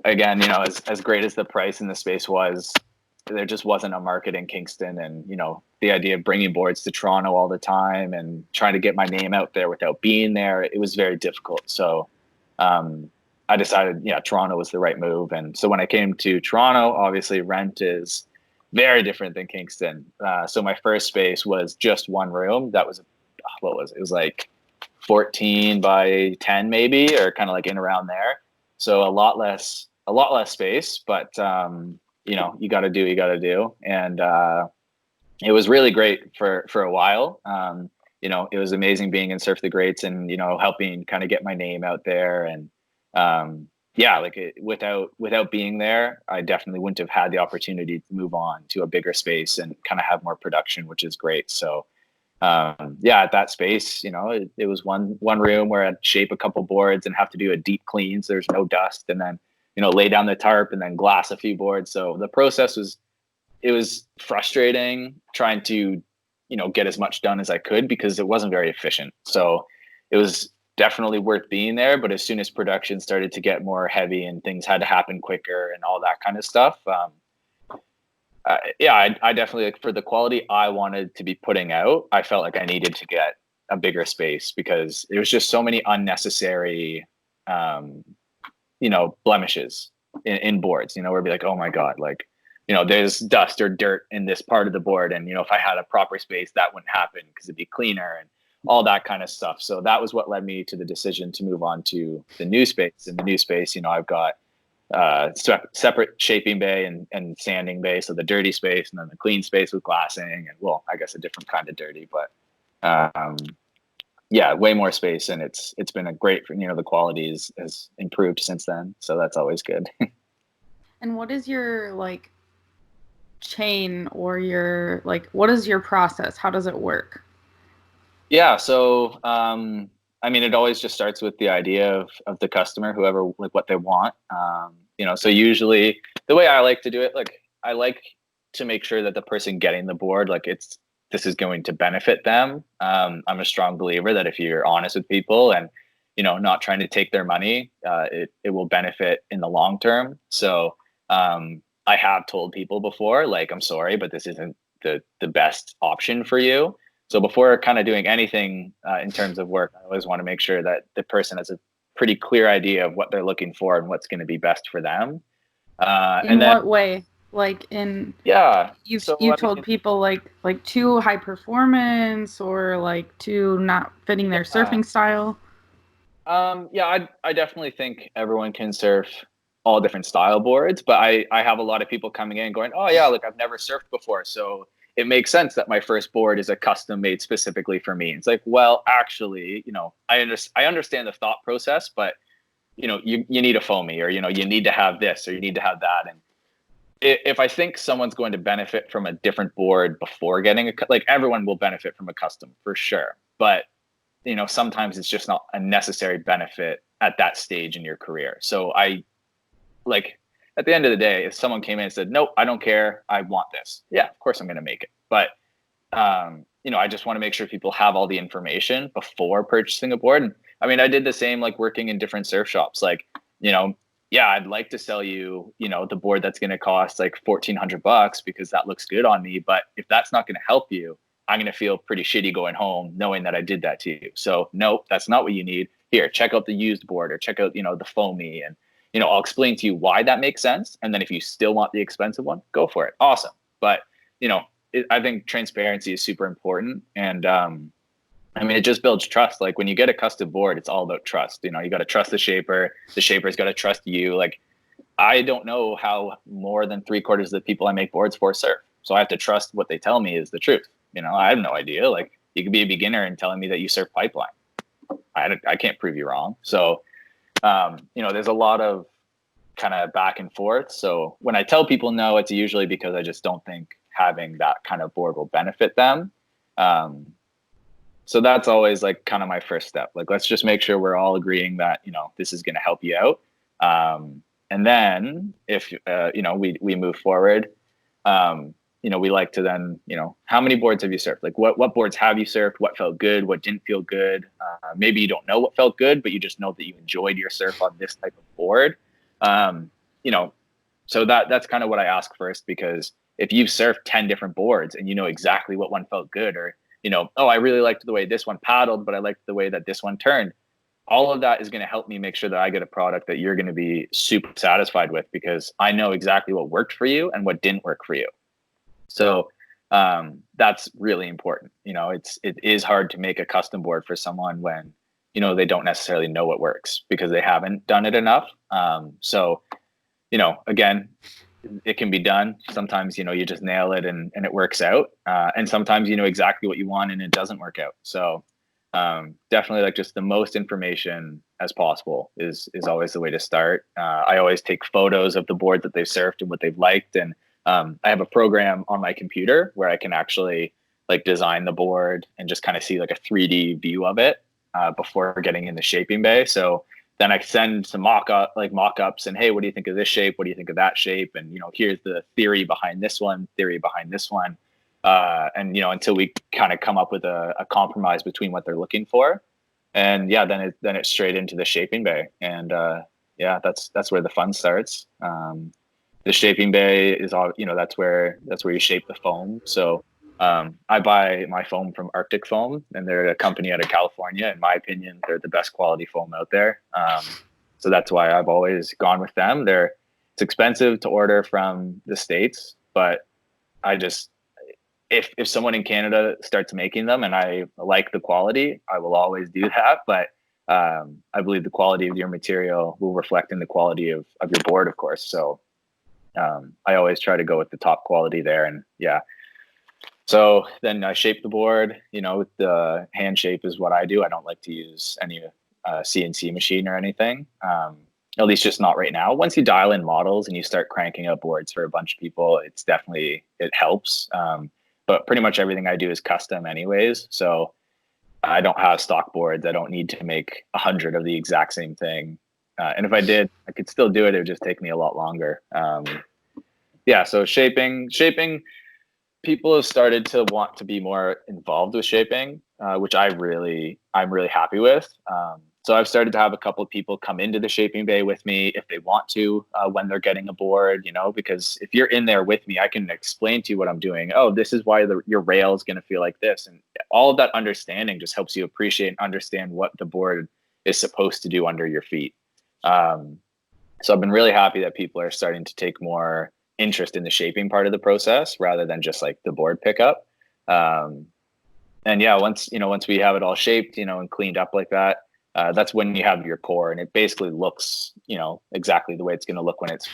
Speaker 2: again, as great as the price in the space was, there just wasn't a market in Kingston. And, the idea of bringing boards to Toronto all the time and trying to get my name out there without being there, it was very difficult. So, I decided, Toronto was the right move. And so when I came to Toronto, obviously rent is very different than Kingston. So my first space was just one room. That was, what was it? It was like 14 by 10 maybe, or kind of like in around there. So a lot less space, but you got to do. And it was really great for a while. It was amazing being in Surf the Greats and, helping kind of get my name out there. And without being there, I definitely wouldn't have had the opportunity to move on to a bigger space and kind of have more production, which is great. So at that space, it was one room where I'd shape a couple boards and have to do a deep clean so there's no dust, and then lay down the tarp and then glass a few boards. So the process was frustrating trying to get as much done as I could, because it wasn't very efficient. So it was definitely worth being there. But as soon as production started to get more heavy and things had to happen quicker and all that kind of stuff, I definitely, for the quality I wanted to be putting out, I felt like I needed to get a bigger space, because there was just so many unnecessary, blemishes in boards, where it'd be like, oh my God, there's dust or dirt in this part of the board. And, if I had a proper space, that wouldn't happen because it'd be cleaner and all that kind of stuff. So that was what led me to the decision to move on to the new space. In the new space, I've got separate shaping bay and sanding bay. So the dirty space, and then the clean space with glassing, and I guess a different kind of dirty, but way more space. And it's been a great, the quality has improved since then. So that's always good.
Speaker 3: And what is your chain, or your what is your process? How does it work?
Speaker 2: Yeah. So, it always just starts with the idea of the customer, whoever, what they want. So usually the way I like to do it, I like to make sure that the person getting the board, this is going to benefit them. I'm a strong believer that if you're honest with people and, not trying to take their money, it will benefit in the long term. So, I have told people before, I'm sorry, but this isn't the best option for you. So before kind of doing anything in terms of work, I always want to make sure that the person has a pretty clear idea of what they're looking for and what's going to be best for them.
Speaker 3: In what way? You told people too high performance, or too not fitting their surfing style?
Speaker 2: Yeah, I definitely think everyone can surf all different style boards, but I have a lot of people coming in going, oh yeah, like I've never surfed before, so it makes sense that my first board is a custom made specifically for me. It's like, well, actually, I understand the thought process, but you need a foamy, or you need to have this, or you need to have that. And if I think someone's going to benefit from a different board before getting like, everyone will benefit from a custom for sure, but sometimes it's just not a necessary benefit at that stage in your career. So like, at the end of the day, if someone came in and said, nope, I don't care, I want this, yeah, of course I'm going to make it. But I just want to make sure people have all the information before purchasing a board. And I mean, I did the same, like working in different surf shops. Like, yeah, I'd like to sell you, the board that's going to cost like $1,400 because that looks good on me. But if that's not going to help you, I'm going to feel pretty shitty going home knowing that I did that to you. So nope, that's not what you need. Here, check out the used board, or check out, the foamy, and, I'll explain to you why that makes sense. And then if you still want the expensive one, go for it. Awesome. But, I think transparency is super important. And, I mean, it just builds trust. Like when you get a custom board, it's all about trust. You got to trust the shaper's got to trust you. Like, I don't know how more than 3/4 of the people I make boards for surf. So I have to trust what they tell me is the truth. I have no idea. Like, you could be a beginner and telling me that you surf pipeline. I can't prove you wrong. So, there's a lot of kind of back and forth. So when I tell people no, it's usually because I just don't think having that kind of board will benefit them. So that's always like kind of my first step. Like, let's just make sure we're all agreeing that, this is going to help you out. And then if, we move forward, we like to then, how many boards have you surfed? Like what boards have you surfed? What felt good? What didn't feel good? Maybe you don't know what felt good, but you just know that you enjoyed your surf on this type of board. So that's kind of what I ask first, because if you've surfed 10 different boards and you know exactly what one felt good, or, oh, I really liked the way this one paddled, but I liked the way that this one turned. All of that is going to help me make sure that I get a product that you're going to be super satisfied with, because I know exactly what worked for you and what didn't work for you. So that's really important. It is hard to make a custom board for someone when, they don't necessarily know what works because they haven't done it enough. So, again, it can be done. Sometimes, you just nail it and it works out. And sometimes you know exactly what you want and it doesn't work out. So definitely, like, just the most information as possible is always the way to start. I always take photos of the board that they've surfed and what they've liked. And I have a program on my computer where I can actually like design the board and just kind of see like a 3D view of it before getting in the shaping bay. So then I send some mock-ups and, hey, what do you think of this shape? What do you think of that shape? And, here's the theory behind this one. And, until we kind of come up with a compromise between what they're looking for. And yeah, then it's straight into the shaping bay. And yeah, that's where the fun starts. The shaping bay is all, that's where you shape the foam. So I buy my foam from Arctic Foam, and they're a company out of California. In my opinion, they're the best quality foam out there. So that's why I've always gone with them. It's expensive to order from the States, but if someone in Canada starts making them and I like the quality, I will always do that. But I believe the quality of your material will reflect in the quality of your board, of course. So I always try to go with the top quality there. And yeah. So then I shape the board, the hand shape is what I do. I don't like to use any CNC machine or anything. At least just not right now. Once you dial in models and you start cranking out boards for a bunch of people, it helps. But pretty much everything I do is custom anyways. So I don't have stock boards. I don't need to make 100 of the exact same thing. And if I did, I could still do it. It would just take me a lot longer. Yeah. So shaping, people have started to want to be more involved with shaping, which I'm really happy with. So I've started to have a couple of people come into the shaping bay with me if they want to, when they're getting a board, because if you're in there with me, I can explain to you what I'm doing. Oh, this is why your rail is going to feel like this. And all of that understanding just helps you appreciate and understand what the board is supposed to do under your feet. So I've been really happy that people are starting to take more interest in the shaping part of the process rather than just like the board pickup. And yeah, once we have it all shaped, and cleaned up like that, That's when you have your core, and it basically looks, exactly the way it's going to look when it's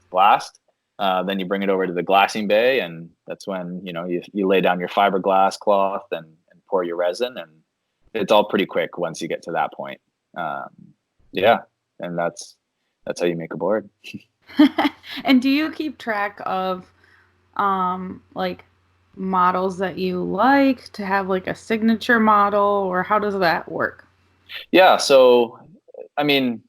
Speaker 2: glassed. Then you bring it over to the glassing bay, and that's when, you lay down your fiberglass cloth and pour your resin, and it's all pretty quick once you get to that point. Yeah. And that's how you make a board.
Speaker 3: And do you keep track of like models that you like to have like a signature model, or how does that work?
Speaker 2: Yeah. So, I mean,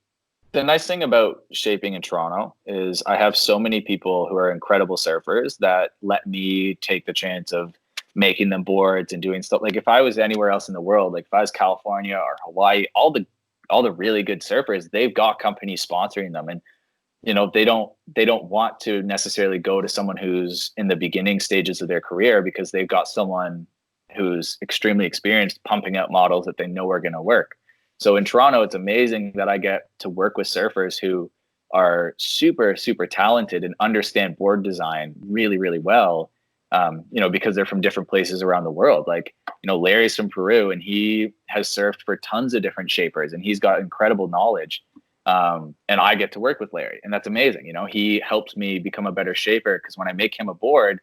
Speaker 2: the nice thing about shaping in Toronto is I have so many people who are incredible surfers that let me take the chance of making them boards and doing stuff. Like if I was anywhere else in the world, like if I was California or Hawaii, all the really good surfers, they've got companies sponsoring them. And, they don't want to necessarily go to someone who's in the beginning stages of their career, because they've got someone who's extremely experienced pumping out models that they know are going to work. So in Toronto, it's amazing that I get to work with surfers who are super, super talented and understand board design really, really well, because they're from different places around the world. Like, Larry's from Peru, and he has surfed for tons of different shapers, and he's got incredible knowledge. And I get to work with Larry, and that's amazing. He helps me become a better shaper, because when I make him a board,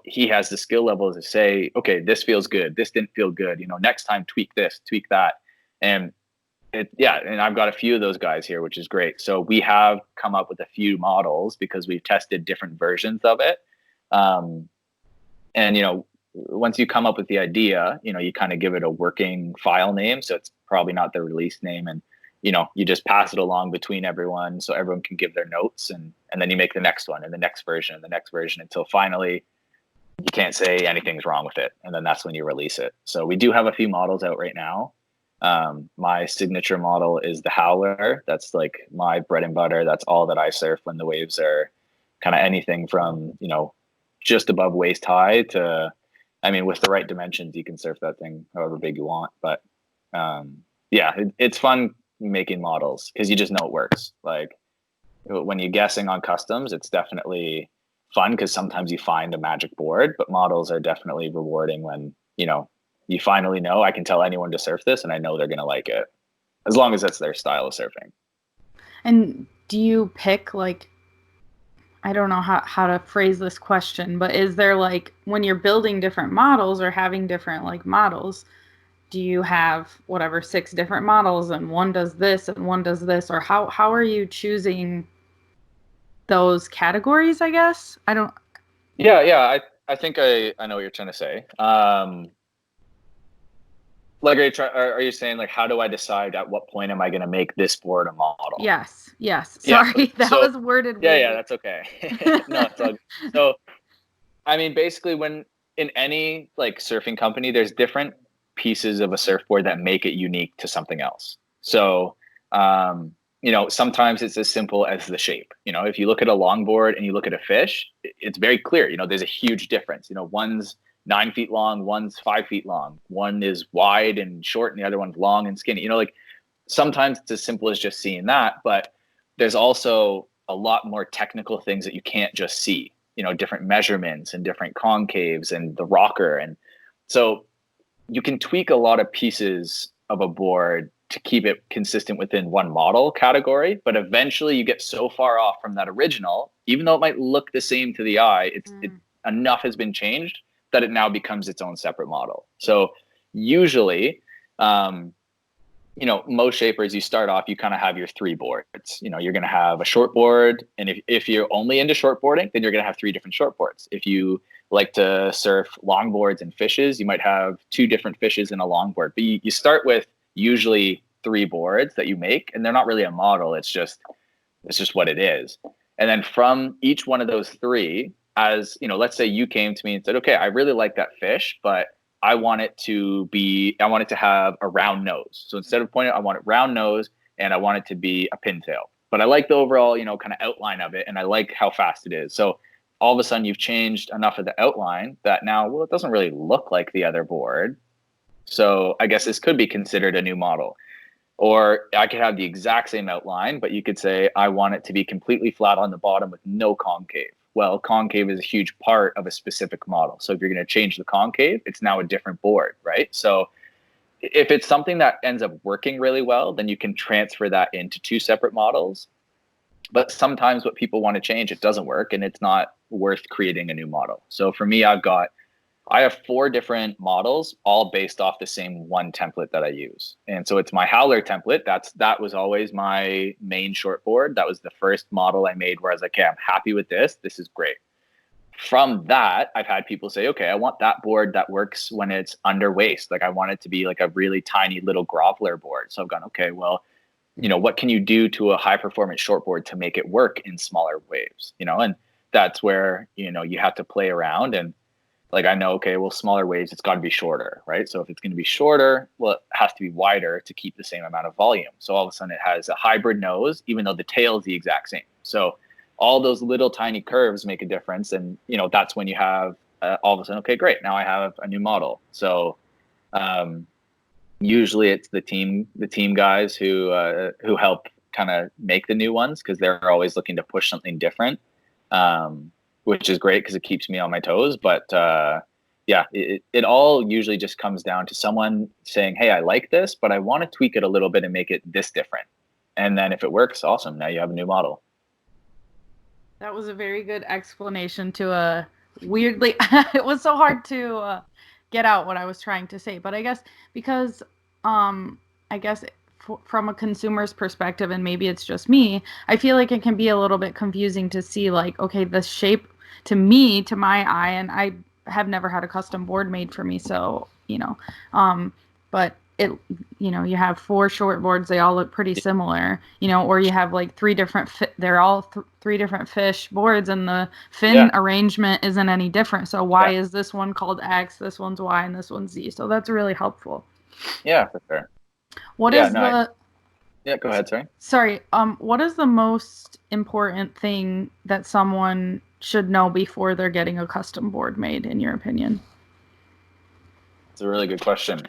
Speaker 2: he has the skill level to say, okay, this feels good. This didn't feel good. Next time, tweak this, tweak that. And and I've got a few of those guys here, which is great. So we have come up with a few models because we've tested different versions of it. And once you come up with the idea, you kind of give it a working file name. So it's probably not the release name. And, you just pass it along between everyone so everyone can give their notes, and then you make the next one and the next version and the next version until finally you can't say anything's wrong with it. And then that's when you release it. So we do have a few models out right now. My signature model is the Howler. That's like my bread and butter. That's all that I surf when the waves are kind of anything from, just above waist high to, with the right dimensions, you can surf that thing however big you want. But it's fun making models because you just know it works. Like when you're guessing on customs, it's definitely fun because sometimes you find a magic board, but models are definitely rewarding when, you finally know I can tell anyone to surf this and I know they're going to like it, as long as that's their style of surfing.
Speaker 3: And do you pick, like, I don't know how to phrase this question, but is there, like, when you're building different models or having different like models, do you have whatever 6 different models and one does this and one does this, or how are you choosing those categories, I guess? I don't.
Speaker 2: Yeah. I think I know what you're trying to say. Like, are you saying, like, how do I decide at what point am I going to make this board a model?
Speaker 3: Yes. Sorry, that was worded weird.
Speaker 2: Yeah, that's okay. No, it's all good. So, basically, when in any like surfing company, there's different pieces of a surfboard that make it unique to something else. So, sometimes it's as simple as the shape. If you look at a longboard and you look at a fish, it's very clear. There's a huge difference. One's 9 feet long, one's 5 feet long, one is wide and short, and the other one's long and skinny. Like sometimes it's as simple as just seeing that, but there's also a lot more technical things that you can't just see. Different measurements and different concaves and the rocker, and so you can tweak a lot of pieces of a board to keep it consistent within one model category, but eventually you get so far off from that original, even though it might look the same to the eye, enough has been changed that it now becomes its own separate model. So usually, most shapers, you start off, you kind of have your 3 boards. You're going to have a short board, and if you're only into shortboarding, then you're going to have 3 different short boards. If you like to surf longboards and fishes, you might have 2 different fishes in a longboard. But you start with usually 3 boards that you make, and they're not really a model. It's just what it is. And then from each one of those 3, as let's say you came to me and said, okay, I really like that fish, but I want it to have a round nose. So instead of pointing, I want it round nose, and I want it to be a pintail. But I like the overall, kind of outline of it, and I like how fast it is. So all of a sudden you've changed enough of the outline that now, well, it doesn't really look like the other board. So I guess this could be considered a new model. Or I could have the exact same outline, but you could say, I want it to be completely flat on the bottom with no concave. Well, concave is a huge part of a specific model. So if you're going to change the concave, it's now a different board, right? So if it's something that ends up working really well, then you can transfer that into 2 separate models. But sometimes what people want to change, it doesn't work, and it's not worth creating a new model. So for me, I have 4 different models, all based off the same one template that I use. And so it's my Howler template. That was always my main shortboard. That was the first model I made where I was like, okay, I'm happy with this. This is great. From that, I've had people say, okay, I want that board that works when it's under waist. Like I want it to be like a really tiny little groveler board. So I've gone, okay, well, what can you do to a high performance shortboard to make it work in smaller waves? And that's where, you have to play around. And like, I know, okay, well, smaller waves, it's got to be shorter, right? So if it's going to be shorter, well, it has to be wider to keep the same amount of volume. So all of a sudden it has a hybrid nose, even though the tail is the exact same. So all those little tiny curves make a difference. And, that's when you have all of a sudden, okay, great. Now I have a new model. So usually it's the team guys who help kind of make the new ones, because they're always looking to push something different. Which is great because it keeps me on my toes. But it all usually just comes down to someone saying, hey, I like this, but I want to tweak it a little bit and make it this different. And then if it works, awesome. Now you have a new model.
Speaker 3: That was a very good explanation to a weirdly, it was so hard to get out what I was trying to say. But I guess because from a consumer's perspective, and maybe it's just me, I feel like it can be a little bit confusing to see, like, okay, the shape to my eye, and I have never had a custom board made for me, so but it, you have 4 short boards, they all look pretty similar, or you have like 3 different they're all 3 different fish boards, and the fin arrangement isn't any different. So why is this one called X, this one's Y, and this one's Z? So that's really helpful.
Speaker 2: Yeah, for sure.
Speaker 3: What is go
Speaker 2: ahead.
Speaker 3: Sorry. What is the most important thing that someone should know before they're getting a custom board made, in your opinion?
Speaker 2: It's a really good question.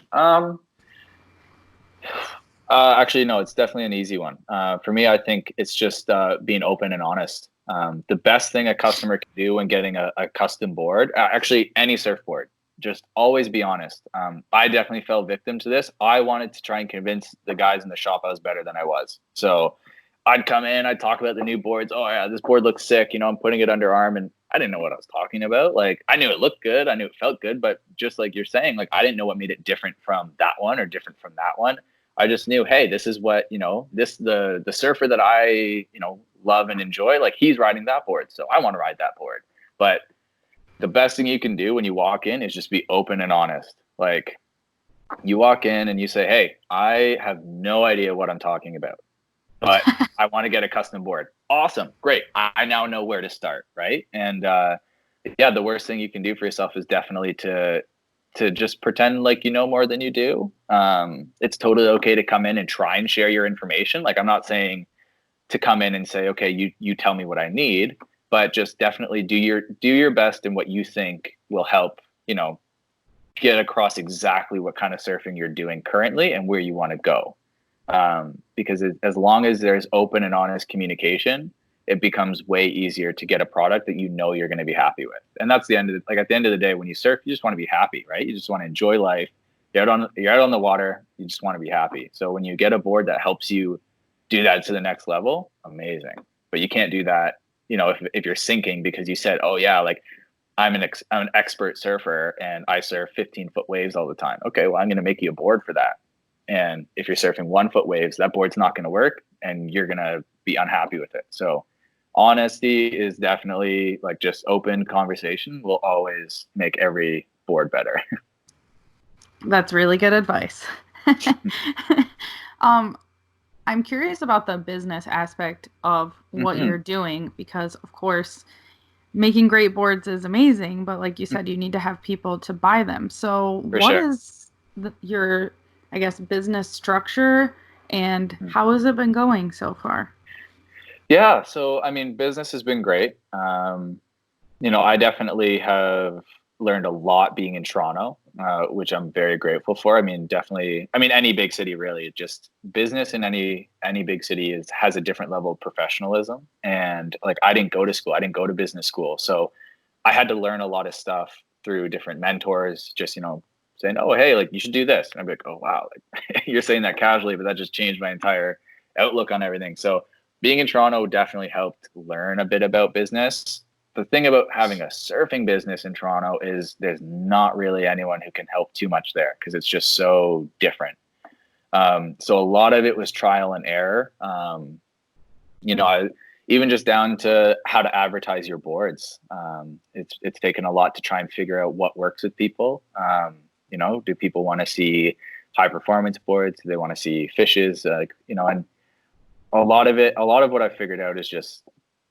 Speaker 2: Actually, no, it's definitely an easy one. For me, I think it's just being open and honest. The best thing a customer can do when getting a custom board, actually any surfboard, just always be honest. I definitely fell victim to this. I wanted to try and convince the guys in the shop I was better than I was. So I'd come in, I'd talk about the new boards. Oh yeah, this board looks sick. I'm putting it underarm, and I didn't know what I was talking about. Like, I knew it looked good, I knew it felt good, but just like you're saying, like, I didn't know what made it different from that one or different from that one. I just knew, hey, this is what, the surfer that I, love and enjoy, like, he's riding that board, so I want to ride that board. But the best thing you can do when you walk in is just be open and honest. Like, you walk in and you say, hey, I have no idea what I'm talking about, but I want to get a custom board. Awesome. Great. I now know where to start. Right. And the worst thing you can do for yourself is definitely to just pretend like you know more than you do. It's totally okay to come in and try and share your information. Like, I'm not saying to come in and say, okay, you tell me what I need, but just definitely do your best in what you think will help, get across exactly what kind of surfing you're doing currently and where you want to go. Because as long as there's open and honest communication, it becomes way easier to get a product that you're going to be happy with. And that's at the end of the day, when you surf, you just want to be happy, right? You just want to enjoy life. You're out on the water. You just want to be happy. So when you get a board that helps you do that to the next level, amazing. But you can't do that, if you're sinking because you said, oh yeah, like, I'm an expert surfer and I surf 15-foot waves all the time. Okay, well, I'm going to make you a board for that. And if you're surfing 1-foot waves, that board's not going to work and you're going to be unhappy with it. So honesty is definitely, like, just open conversation will always make every board better.
Speaker 3: That's really good advice. I'm curious about the business aspect of what you're doing, because of course making great boards is amazing, but like you said, you need to have people to buy them. So what is your, I guess, business structure, and how has it been going so far?
Speaker 2: Yeah. So, I mean, business has been great. I definitely have learned a lot being in Toronto, which I'm very grateful for. I mean, definitely, any big city, really, just business in any big city has a different level of professionalism. And like, I didn't go to school. I didn't go to business school. So I had to learn a lot of stuff through different mentors, just, saying, oh, hey, like you should do this. And I'd be like, oh, wow, like you're saying that casually, but that just changed my entire outlook on everything. So being in Toronto definitely helped learn a bit about business. The thing about having a surfing business in Toronto is there's not really anyone who can help too much there because it's just so different. So a lot of it was trial and error. Even just down to how to advertise your boards. It's taken a lot to try and figure out what works with people. Do people want to see high performance boards? Do they want to see fishes? And a lot of what I figured out is just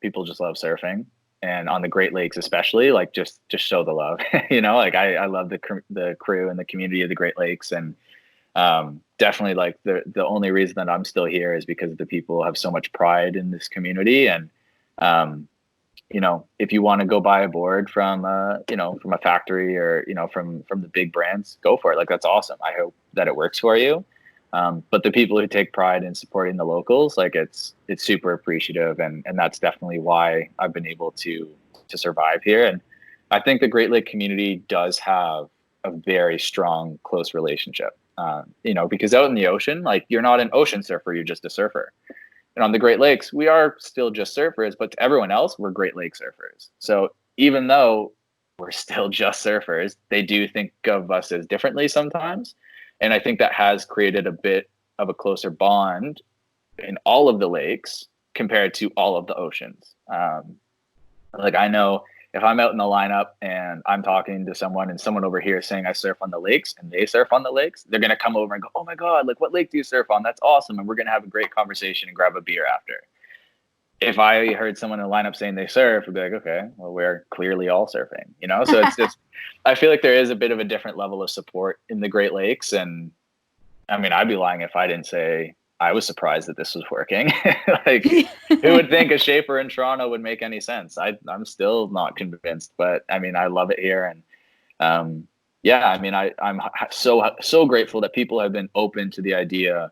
Speaker 2: people just love surfing, and on the Great Lakes especially, like just show the love. I love the crew and the community of the Great Lakes, and definitely like the only reason that I'm still here is because the people have so much pride in this community. And if you want to go buy a board from a factory or from the big brands, go for it. Like that's awesome. I hope that it works for you. But the people who take pride in supporting the locals, like it's super appreciative, and that's definitely why I've been able to survive here. And I think the Great Lake community does have a very strong, close relationship. Because out in the ocean, like you're not an ocean surfer, you're just a surfer. And on the Great Lakes, we are still just surfers, but to everyone else, we're Great Lake surfers. So even though we're still just surfers, they do think of us as differently sometimes. And I think that has created a bit of a closer bond in all of the lakes compared to all of the oceans. Like I know if I'm out in the lineup and I'm talking to someone and someone over here is saying I surf on the lakes and they surf on the lakes, they're going to come over and go, oh my God, like what lake do you surf on? That's awesome. And we're going to have a great conversation and grab a beer after. If I heard someone in the lineup saying they surf, I'd be like, okay, well, we're clearly all surfing, So it's just, I feel like there is a bit of a different level of support in the Great Lakes. And I mean, I'd be lying if I didn't say I was surprised that this was working. Like, who would think a Shaper in Toronto would make any sense? I'm still not convinced, but I mean, I love it here. And I'm so grateful that people have been open to the idea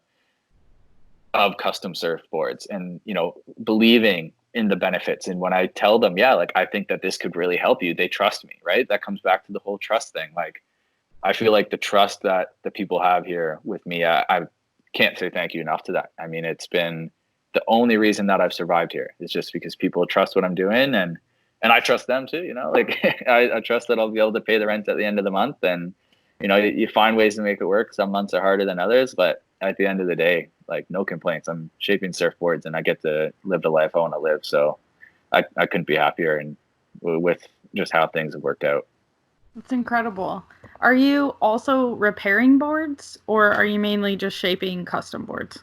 Speaker 2: of custom surfboards and, believing in the benefits. And when I tell them, yeah, like, I think that this could really help you, they trust me, right? That comes back to the whole trust thing. Like, I feel like the trust that the people have here with me, I can't say thank you enough to that. I mean, it's been the only reason that I've survived here is just because people trust what I'm doing, and I trust them too, like I trust that I'll be able to pay the rent at the end of the month. And, you find ways to make it work. Some months are harder than others, but at the end of the day, like no complaints. I'm shaping surfboards and I get to live the life I want to live. So I couldn't be happier and with just how things have worked out.
Speaker 3: That's incredible. Are you also repairing boards, or are you mainly just shaping custom boards?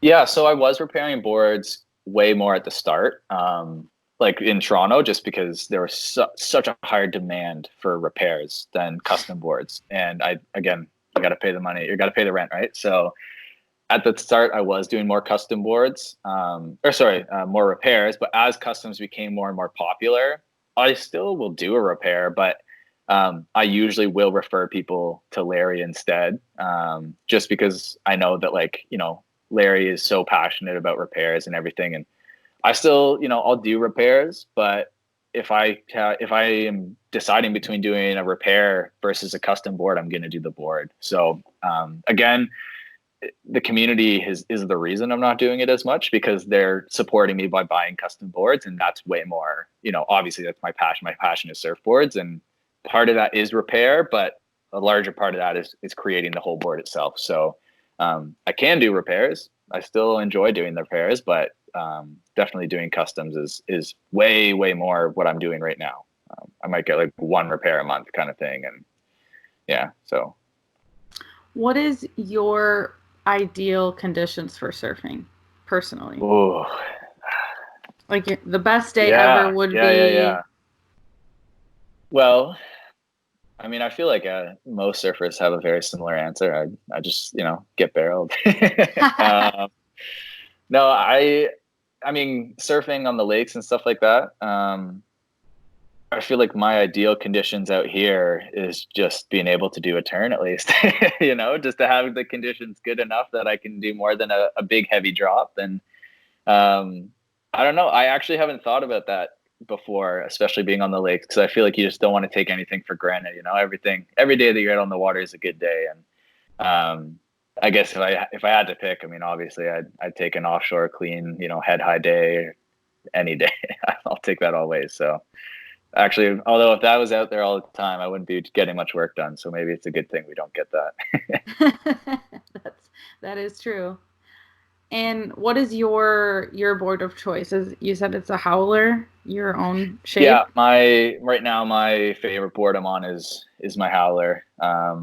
Speaker 2: Yeah, so I was repairing boards way more at the start, like in Toronto, just because there was such a higher demand for repairs than custom boards. And you got to pay the money, you got to pay the rent, right? So at the start, I was doing more custom boards, more repairs. But as customs became more and more popular, I still will do a repair, but I usually will refer people to Larry instead, just because I know that, like, Larry is so passionate about repairs and everything. And I still, I'll do repairs, but if I am deciding between doing a repair versus a custom board, I'm going to do the board. So again, the community is the reason I'm not doing it as much, because they're supporting me by buying custom boards. And that's way more, obviously that's my passion. My passion is surfboards, and part of that is repair, but a larger part of that is creating the whole board itself. So I can do repairs. I still enjoy doing the repairs, but definitely doing customs is way, way more what I'm doing right now. I might get like one repair a month kind of thing. And yeah, so.
Speaker 3: What is your ideal conditions for surfing personally?
Speaker 2: Ooh.
Speaker 3: Like the best day ever would be.
Speaker 2: Well, I mean, I feel like most surfers have a very similar answer. I just, get barreled. No, I mean, surfing on the lakes and stuff like that. I feel like my ideal conditions out here is just being able to do a turn at least, just to have the conditions good enough that I can do more than a big heavy drop. And I don't know. I actually haven't thought about that before, especially being on the lake, because I feel like you just don't want to take anything for granted. Every day that you're out on the water is a good day. And I guess if I had to pick, I mean, obviously I'd take an offshore clean, head high day any day. I'll take that always. So actually, although if that was out there all the time, I wouldn't be getting much work done. So maybe it's a good thing we don't get that.
Speaker 3: That is true. And what is your board of choice? You said it's a Howler, your own shape?
Speaker 2: Yeah, right now my favorite board I'm on is my Howler. I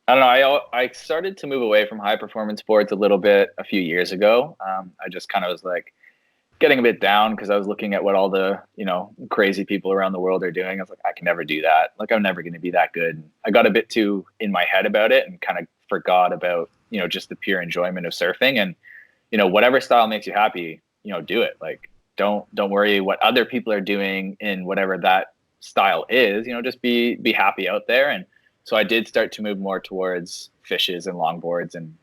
Speaker 2: don't know. I started to move away from high performance boards a little bit a few years ago. I just kind of was like getting a bit down because I was looking at what all the crazy people around the world are doing. I was like, I can never do that. Like, I'm never going to be that good. I got a bit too in my head about it and kind of forgot about just the pure enjoyment of surfing. And whatever style makes you happy, do it. Like, don't worry what other people are doing in whatever that style is. Just be happy out there. And so I did start to move more towards fishes and longboards, and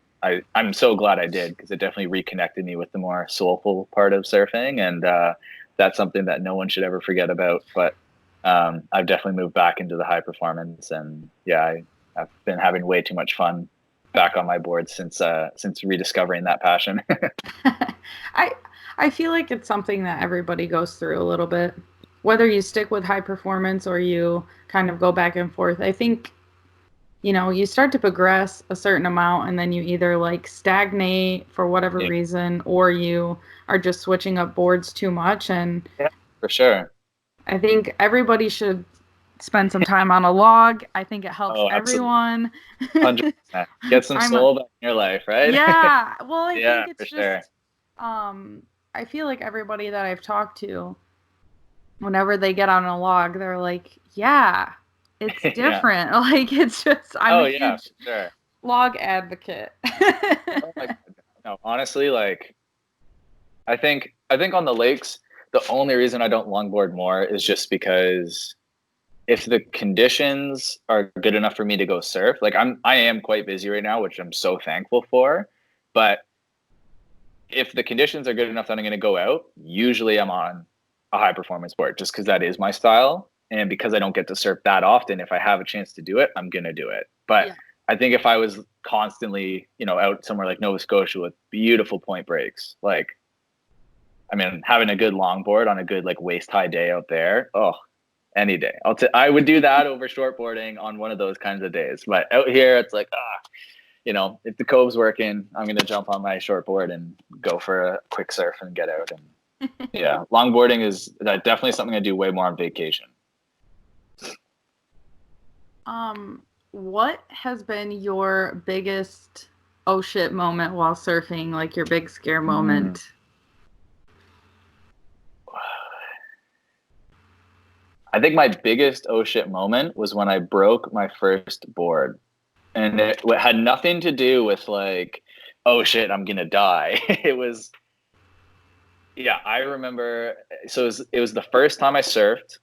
Speaker 2: I'm so glad I did, because it definitely reconnected me with the more soulful part of surfing, and that's something that no one should ever forget about. But I've definitely moved back into the high performance, and yeah, I've been having way too much fun back on my board since rediscovering that passion.
Speaker 3: I feel like it's something that everybody goes through a little bit, whether you stick with high performance or you kind of go back and forth. I think you start to progress a certain amount, and then you either like stagnate for whatever reason, or you are just switching up boards too much. And
Speaker 2: yeah, for sure,
Speaker 3: I think everybody should spend some time on a log. I think it helps everyone.
Speaker 2: 100%. Get some soul back in your life, right?
Speaker 3: Yeah. Well, I think it's just,
Speaker 2: sure.
Speaker 3: I feel like everybody that I've talked to, whenever they get on a log, they're like, yeah, it's different. Yeah. Like, it's just, I'm a huge log advocate.
Speaker 2: Oh my God. No, honestly, like, I think on the lakes, the only reason I don't longboard more is just because if the conditions are good enough for me to go surf, like I am quite busy right now, which I'm so thankful for. But if the conditions are good enough that I'm going to go out, usually I'm on a high performance board, just because that is my style. And because I don't get to surf that often, if I have a chance to do it, I'm going to do it. But I think if I was constantly, out somewhere like Nova Scotia with beautiful point breaks, like, I mean, having a good longboard on a good like waist high day out there, any day. I would do that over shortboarding on one of those kinds of days. But out here, it's like, if the cove's working, I'm going to jump on my shortboard and go for a quick surf and get out. And yeah, longboarding is definitely something I do way more on vacation.
Speaker 3: What has been your biggest oh shit moment while surfing, like your big scare moment?
Speaker 2: I think my biggest oh shit moment was when I broke my first board, and it had nothing to do with like, oh shit, I'm gonna die. It was, I remember. So it was the first time I surfed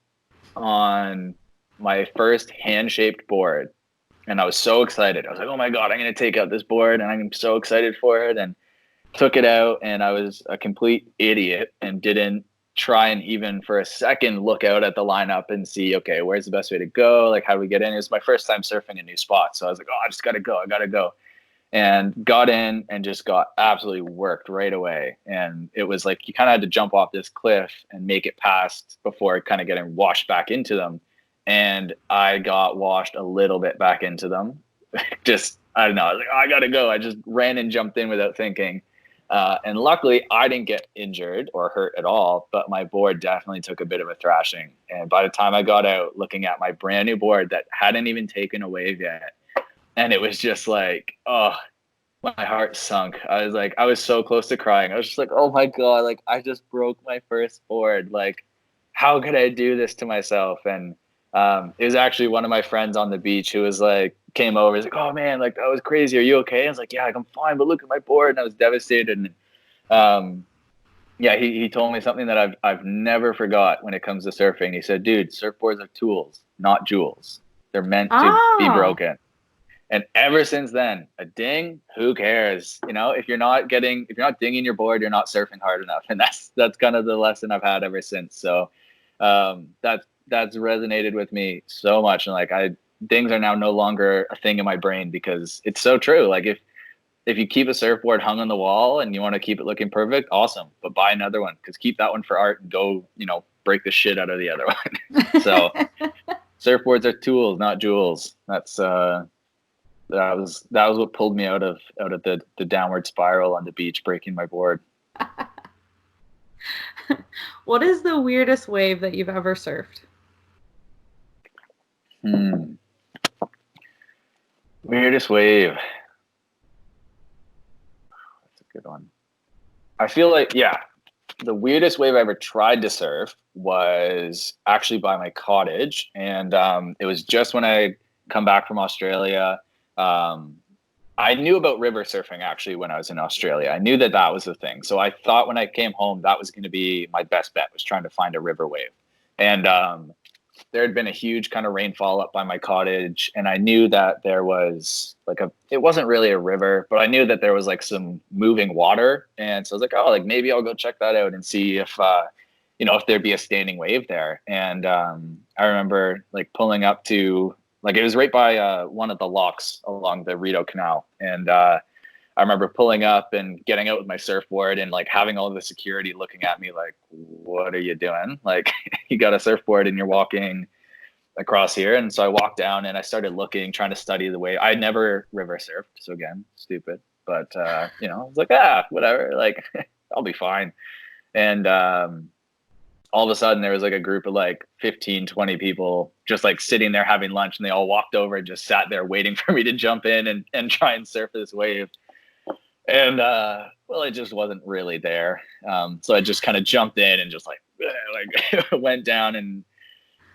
Speaker 2: on my first hand-shaped board, and I was so excited. I was like, oh my God, I'm gonna take out this board, and I'm so excited for it. And took it out, and I was a complete idiot and didn't try and even for a second look out at the lineup and see, okay, where's the best way to go? Like, how do we get in? It was my first time surfing a new spot. So I was like, oh, I just got to go. I got to go. And got in and just got absolutely worked right away. And it was like, you kind of had to jump off this cliff and make it past before kind of getting washed back into them. And I got washed a little bit back into them. Just, I don't know. I was like, oh, I got to go. I just ran and jumped in without thinking. And luckily, I didn't get injured or hurt at all, but my board definitely took a bit of a thrashing. And by the time I got out, looking at my brand new board that hadn't even taken a wave yet, and it was just like, oh, my heart sunk. I was so close to crying. I was just like, oh my God, like, I just broke my first board. Like, how could I do this to myself? And it was actually one of my friends on the beach who was like, came over. He's like, oh man, like, that was crazy. Are you okay? I was like, yeah, like, I'm fine, but look at my board. And I was devastated. And he told me something that I've never forgot when it comes to surfing. He said, dude, surfboards are tools, not jewels. They're meant to be broken. And ever since then, a ding, who cares? If you're not dinging your board, you're not surfing hard enough. And that's kind of the lesson I've had ever since. So That's resonated with me so much. And like dings are now no longer a thing in my brain because it's so true. Like if you keep a surfboard hung on the wall and you want to keep it looking perfect, awesome. But buy another one, because keep that one for art and go, break the shit out of the other one. So surfboards are tools, not jewels. That's that was what pulled me out of the downward spiral on the beach, breaking my board.
Speaker 3: What is the weirdest wave that you've ever surfed?
Speaker 2: Weirdest wave. That's a good one. I feel like, the weirdest wave I ever tried to surf was actually by my cottage. And it was just when I come back from Australia. I knew about river surfing actually when I was in Australia. I knew that was the thing. So I thought when I came home, that was going to be my best bet, was trying to find a river wave. And there had been a huge kind of rainfall up by my cottage. And I knew that there was it wasn't really a river, but I knew that there was like some moving water. And so I was like, oh, like maybe I'll go check that out and see if there'd be a standing wave there. And I remember like pulling up to, like, it was right by one of the locks along the Rideau Canal. And I remember pulling up and getting out with my surfboard and like having all the security looking at me like, what are you doing? Like, you got a surfboard and you're walking across here. And so I walked down and I started looking, trying to study the wave. I never river surfed. So again, stupid. But, I was like, whatever, like, I'll be fine. And all of a sudden there was like a group of like 15, 20 people just like sitting there having lunch, and they all walked over and just sat there waiting for me to jump in and try and surf this wave. And it just wasn't really there. So I just kind of jumped in and just like went down and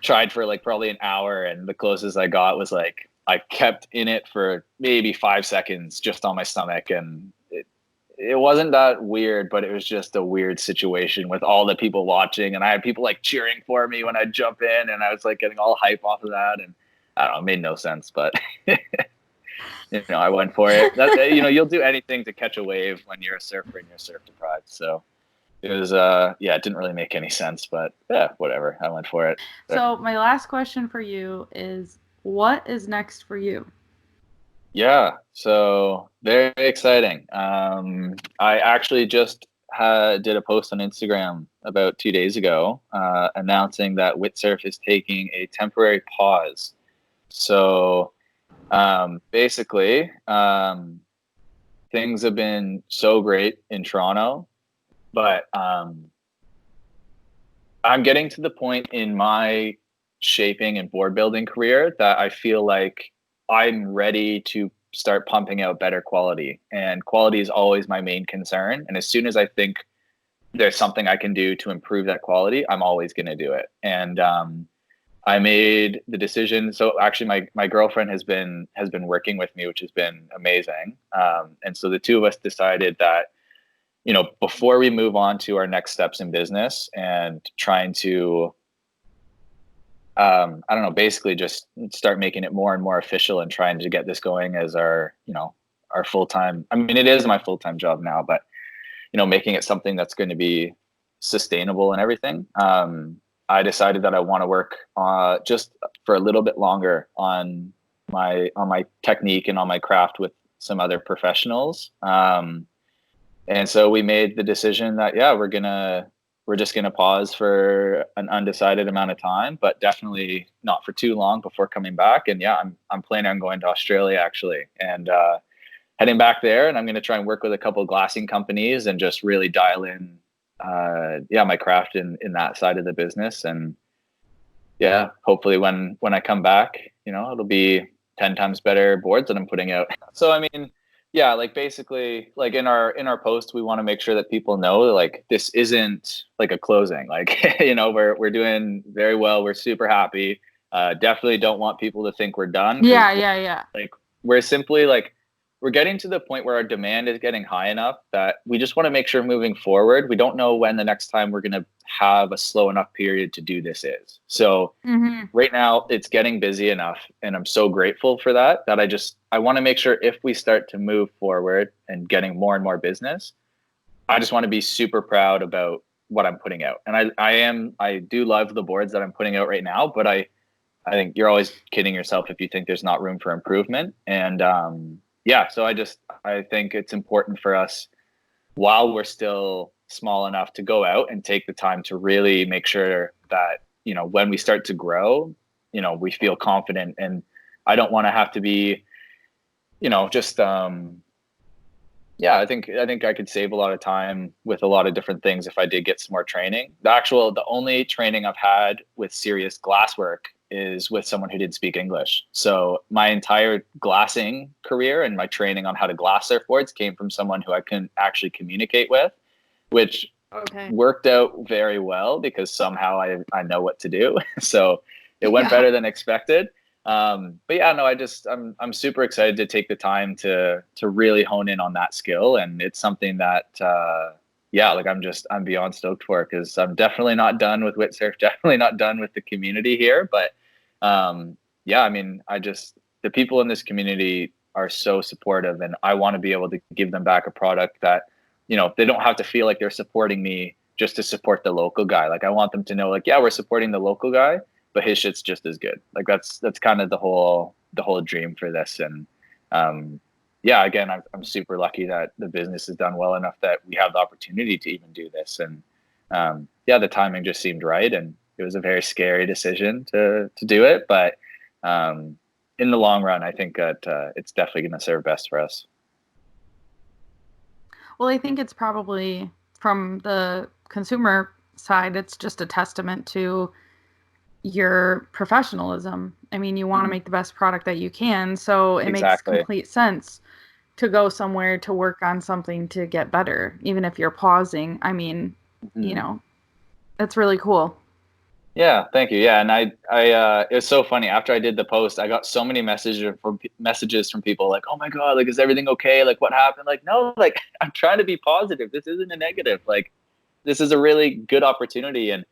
Speaker 2: tried for like probably an hour. And the closest I got was like, I kept in it for maybe 5 seconds just on my stomach. And it wasn't that weird, but it was just a weird situation with all the people watching. And I had people like cheering for me when I jump in, and I was like getting all hype off of that. And I don't know, it made no sense, but I went for it. You'll do anything to catch a wave when you're a surfer and you're surf deprived. So it was, it didn't really make any sense, but whatever. I went for it.
Speaker 3: So my last question for you is, what is next for you?
Speaker 2: Yeah, so very exciting. I actually just did a post on Instagram about 2 days ago announcing that Whitsurf is taking a temporary pause. So basically, things have been so great in Toronto, but I'm getting to the point in my shaping and board building career that I feel like I'm ready to start pumping out better quality, and quality is always my main concern. And as soon as I think there's something I can do to improve that quality, I'm always going to do it. And I made the decision. So actually my girlfriend has been working with me, which has been amazing. And so the two of us decided that, before we move on to our next steps in business and trying to, basically just start making it more and more official and trying to get this going as our full-time. I mean, it is my full-time job now, but, making it something that's going to be sustainable and everything. I decided that I want to work just for a little bit longer on my technique and on my craft with some other professionals. And so we made the decision that, we're just going to pause for an undecided amount of time, but definitely not for too long before coming back. And I'm planning on going to Australia actually, and heading back there. And I'm going to try and work with a couple of glassing companies and just really dial in, my craft in that side of the business. And hopefully when I come back, it'll be 10 times better boards that I'm putting out. So, I mean, like basically, like in our post, we want to make sure that people know like this isn't like a closing. Like, we're doing very well. We're super happy. Definitely don't want people to think we're done.
Speaker 3: Yeah.
Speaker 2: Like we're simply like, we're getting to the point where our demand is getting high enough that we just want to make sure moving forward, we don't know when the next time we're going to have a slow enough period to do this is. So right now it's getting busy enough, and I'm so grateful for that I want to make sure if we start to move forward and getting more and more business, I just want to be super proud about what I'm putting out. And I do love the boards that I'm putting out right now, but I think you're always kidding yourself if you think there's not room for improvement. And so I think it's important for us, while we're still small enough, to go out and take the time to really make sure that, when we start to grow, we feel confident. And I don't want to have to be, just, I think I could save a lot of time with a lot of different things if I did get some more training. The only training I've had with serious glasswork is with someone who didn't speak English. So my entire glassing career and my training on how to glass surfboards came from someone who I couldn't actually communicate with, which worked out very well because somehow I know what to do. So it went better than expected. I'm super excited to take the time to really hone in on that skill. And it's something that, I'm beyond stoked for, because I'm definitely not done with Whitsurf, definitely not done with the community here. But the people in this community are so supportive, and I want to be able to give them back a product that, they don't have to feel like they're supporting me just to support the local guy. Like, I want them to know, like, yeah, we're supporting the local guy, but his shit's just as good. Like, that's kind of the whole dream for this. And again, I'm super lucky that the business has done well enough that we have the opportunity to even do this. And the timing just seemed right, and it was a very scary decision to do it. But in the long run, I think that it's definitely going to serve best for us.
Speaker 3: Well, I think it's probably, from the consumer side, it's just a testament to your professionalism. I mean, you want to make the best product that you can, so it makes complete sense to go somewhere to work on something to get better, even if you're pausing. I mean, that's really cool.
Speaker 2: Yeah, thank you. Yeah, and I it was so funny. After I did the post, I got so many messages from people like, "Oh my God, like, is everything okay? Like, what happened?" Like, no, like, I'm trying to be positive. This isn't a negative. Like, this is a really good opportunity. And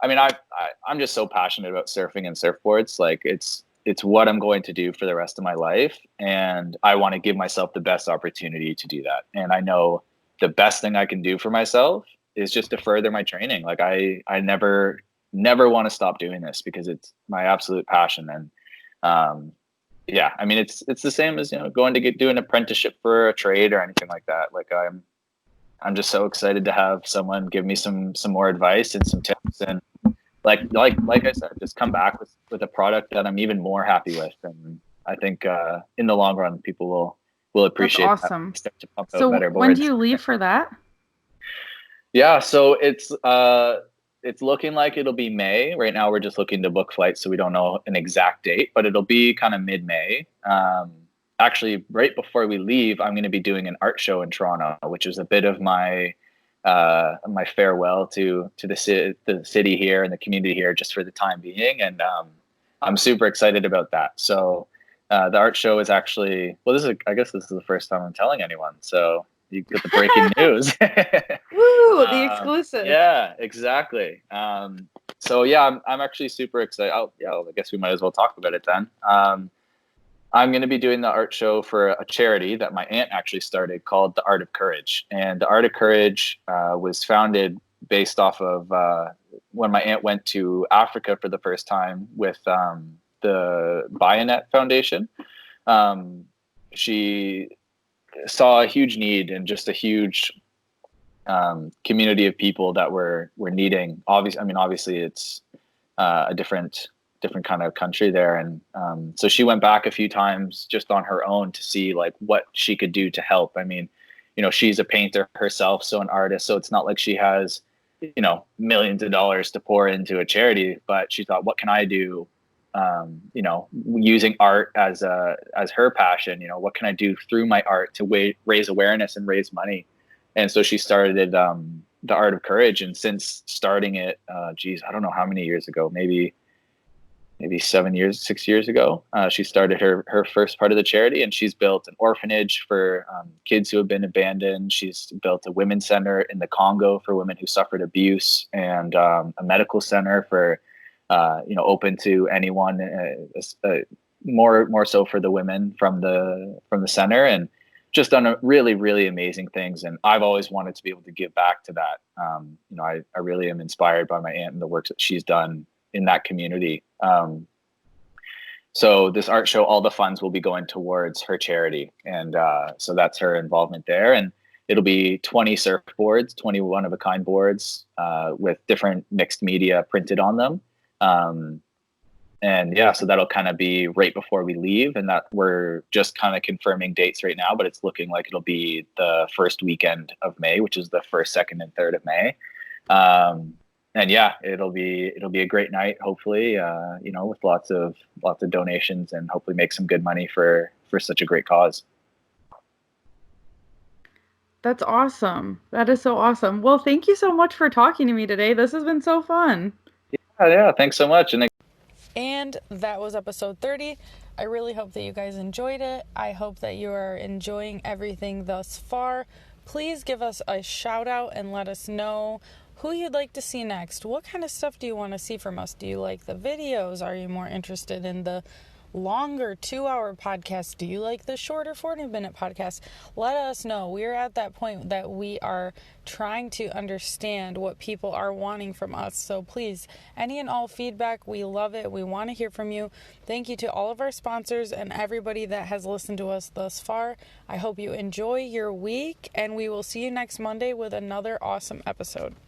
Speaker 2: I mean, I'm just so passionate about surfing and surfboards. Like, it's what I'm going to do for the rest of my life, and I want to give myself the best opportunity to do that. And I know the best thing I can do for myself is just to further my training. Like, I never want to stop doing this, because it's my absolute passion. And I mean, it's the same as, going to do an apprenticeship for a trade or anything like that. Like, I'm just so excited to have someone give me some more advice and some tips, and like I said, just come back with a product that I'm even more happy with. And I think in the long run, people will appreciate.
Speaker 3: That's awesome.
Speaker 2: That. To pump
Speaker 3: so
Speaker 2: out better boards.
Speaker 3: When do you leave for that?
Speaker 2: Yeah, so it's looking like it'll be May. Right now, we're just looking to book flights, so we don't know an exact date, but it'll be kind of mid-May. Actually, right before we leave, I'm going to be doing an art show in Toronto, which is a bit of my farewell to the city here and the community here, just for the time being. And I'm super excited about that. So the art show is actually, I guess this is the first time I'm telling anyone. So you get the breaking news.
Speaker 3: Woo, the exclusive.
Speaker 2: Yeah, exactly. I'm actually super excited. I guess we might as well talk about it then. I'm going to be doing the art show for a charity that my aunt actually started, called The Art of Courage. And The Art of Courage was founded based off of when my aunt went to Africa for the first time with the Bayonet Foundation. She saw a huge need and just a huge community of people that were needing. Obviously it's a different kind of country there, and so she went back a few times just on her own to see like what she could do to help. I mean, she's a painter herself, so an artist, so it's not like she has millions of dollars to pour into a charity, but she thought, what can I do, using art as her passion? What can I do through my art to raise awareness and raise money? And so she started The Art of Courage. And since starting it, I don't know how many years ago, maybe 6 years ago, she started her first part of the charity, and she's built an orphanage for kids who have been abandoned. She's built a women's center in the Congo for women who suffered abuse, and a medical center for open to anyone, more so for the women from the center. And just done really, really amazing things. And I've always wanted to be able to give back to that. I really am inspired by my aunt and the work that she's done in that community. So this art show, all the funds will be going towards her charity. And so that's her involvement there. And it'll be 20 surfboards, 20 one-of-a-kind boards with different mixed media printed on them. And yeah, so that'll kind of be right before we leave, and that we're just kind of confirming dates right now, but it's looking like it'll be the first weekend of May, which is the 1st, 2nd, and 3rd of May. And yeah, it'll be a great night, hopefully, with lots of donations, and hopefully make some good money for such a great cause.
Speaker 3: That's awesome. That is so awesome. Well, thank you so much for talking to me today. This has been so fun.
Speaker 2: Yeah, thanks so much.
Speaker 1: And that was episode 30. I really hope that you guys enjoyed it. I hope that you are enjoying everything thus far. Please give us a shout out and let us know who you'd like to see next. What kind of stuff do you want to see from us? Do you like the videos? Are you more interested in the longer 2-hour podcast? Do you like the shorter 40-minute podcast? Let us know. We're at that point that we are trying to understand what people are wanting from us. So please, any and all feedback, we love it. We want to hear from you. Thank you to all of our sponsors and everybody that has listened to us thus far. I hope you enjoy your week, and we will see you next Monday with another awesome episode.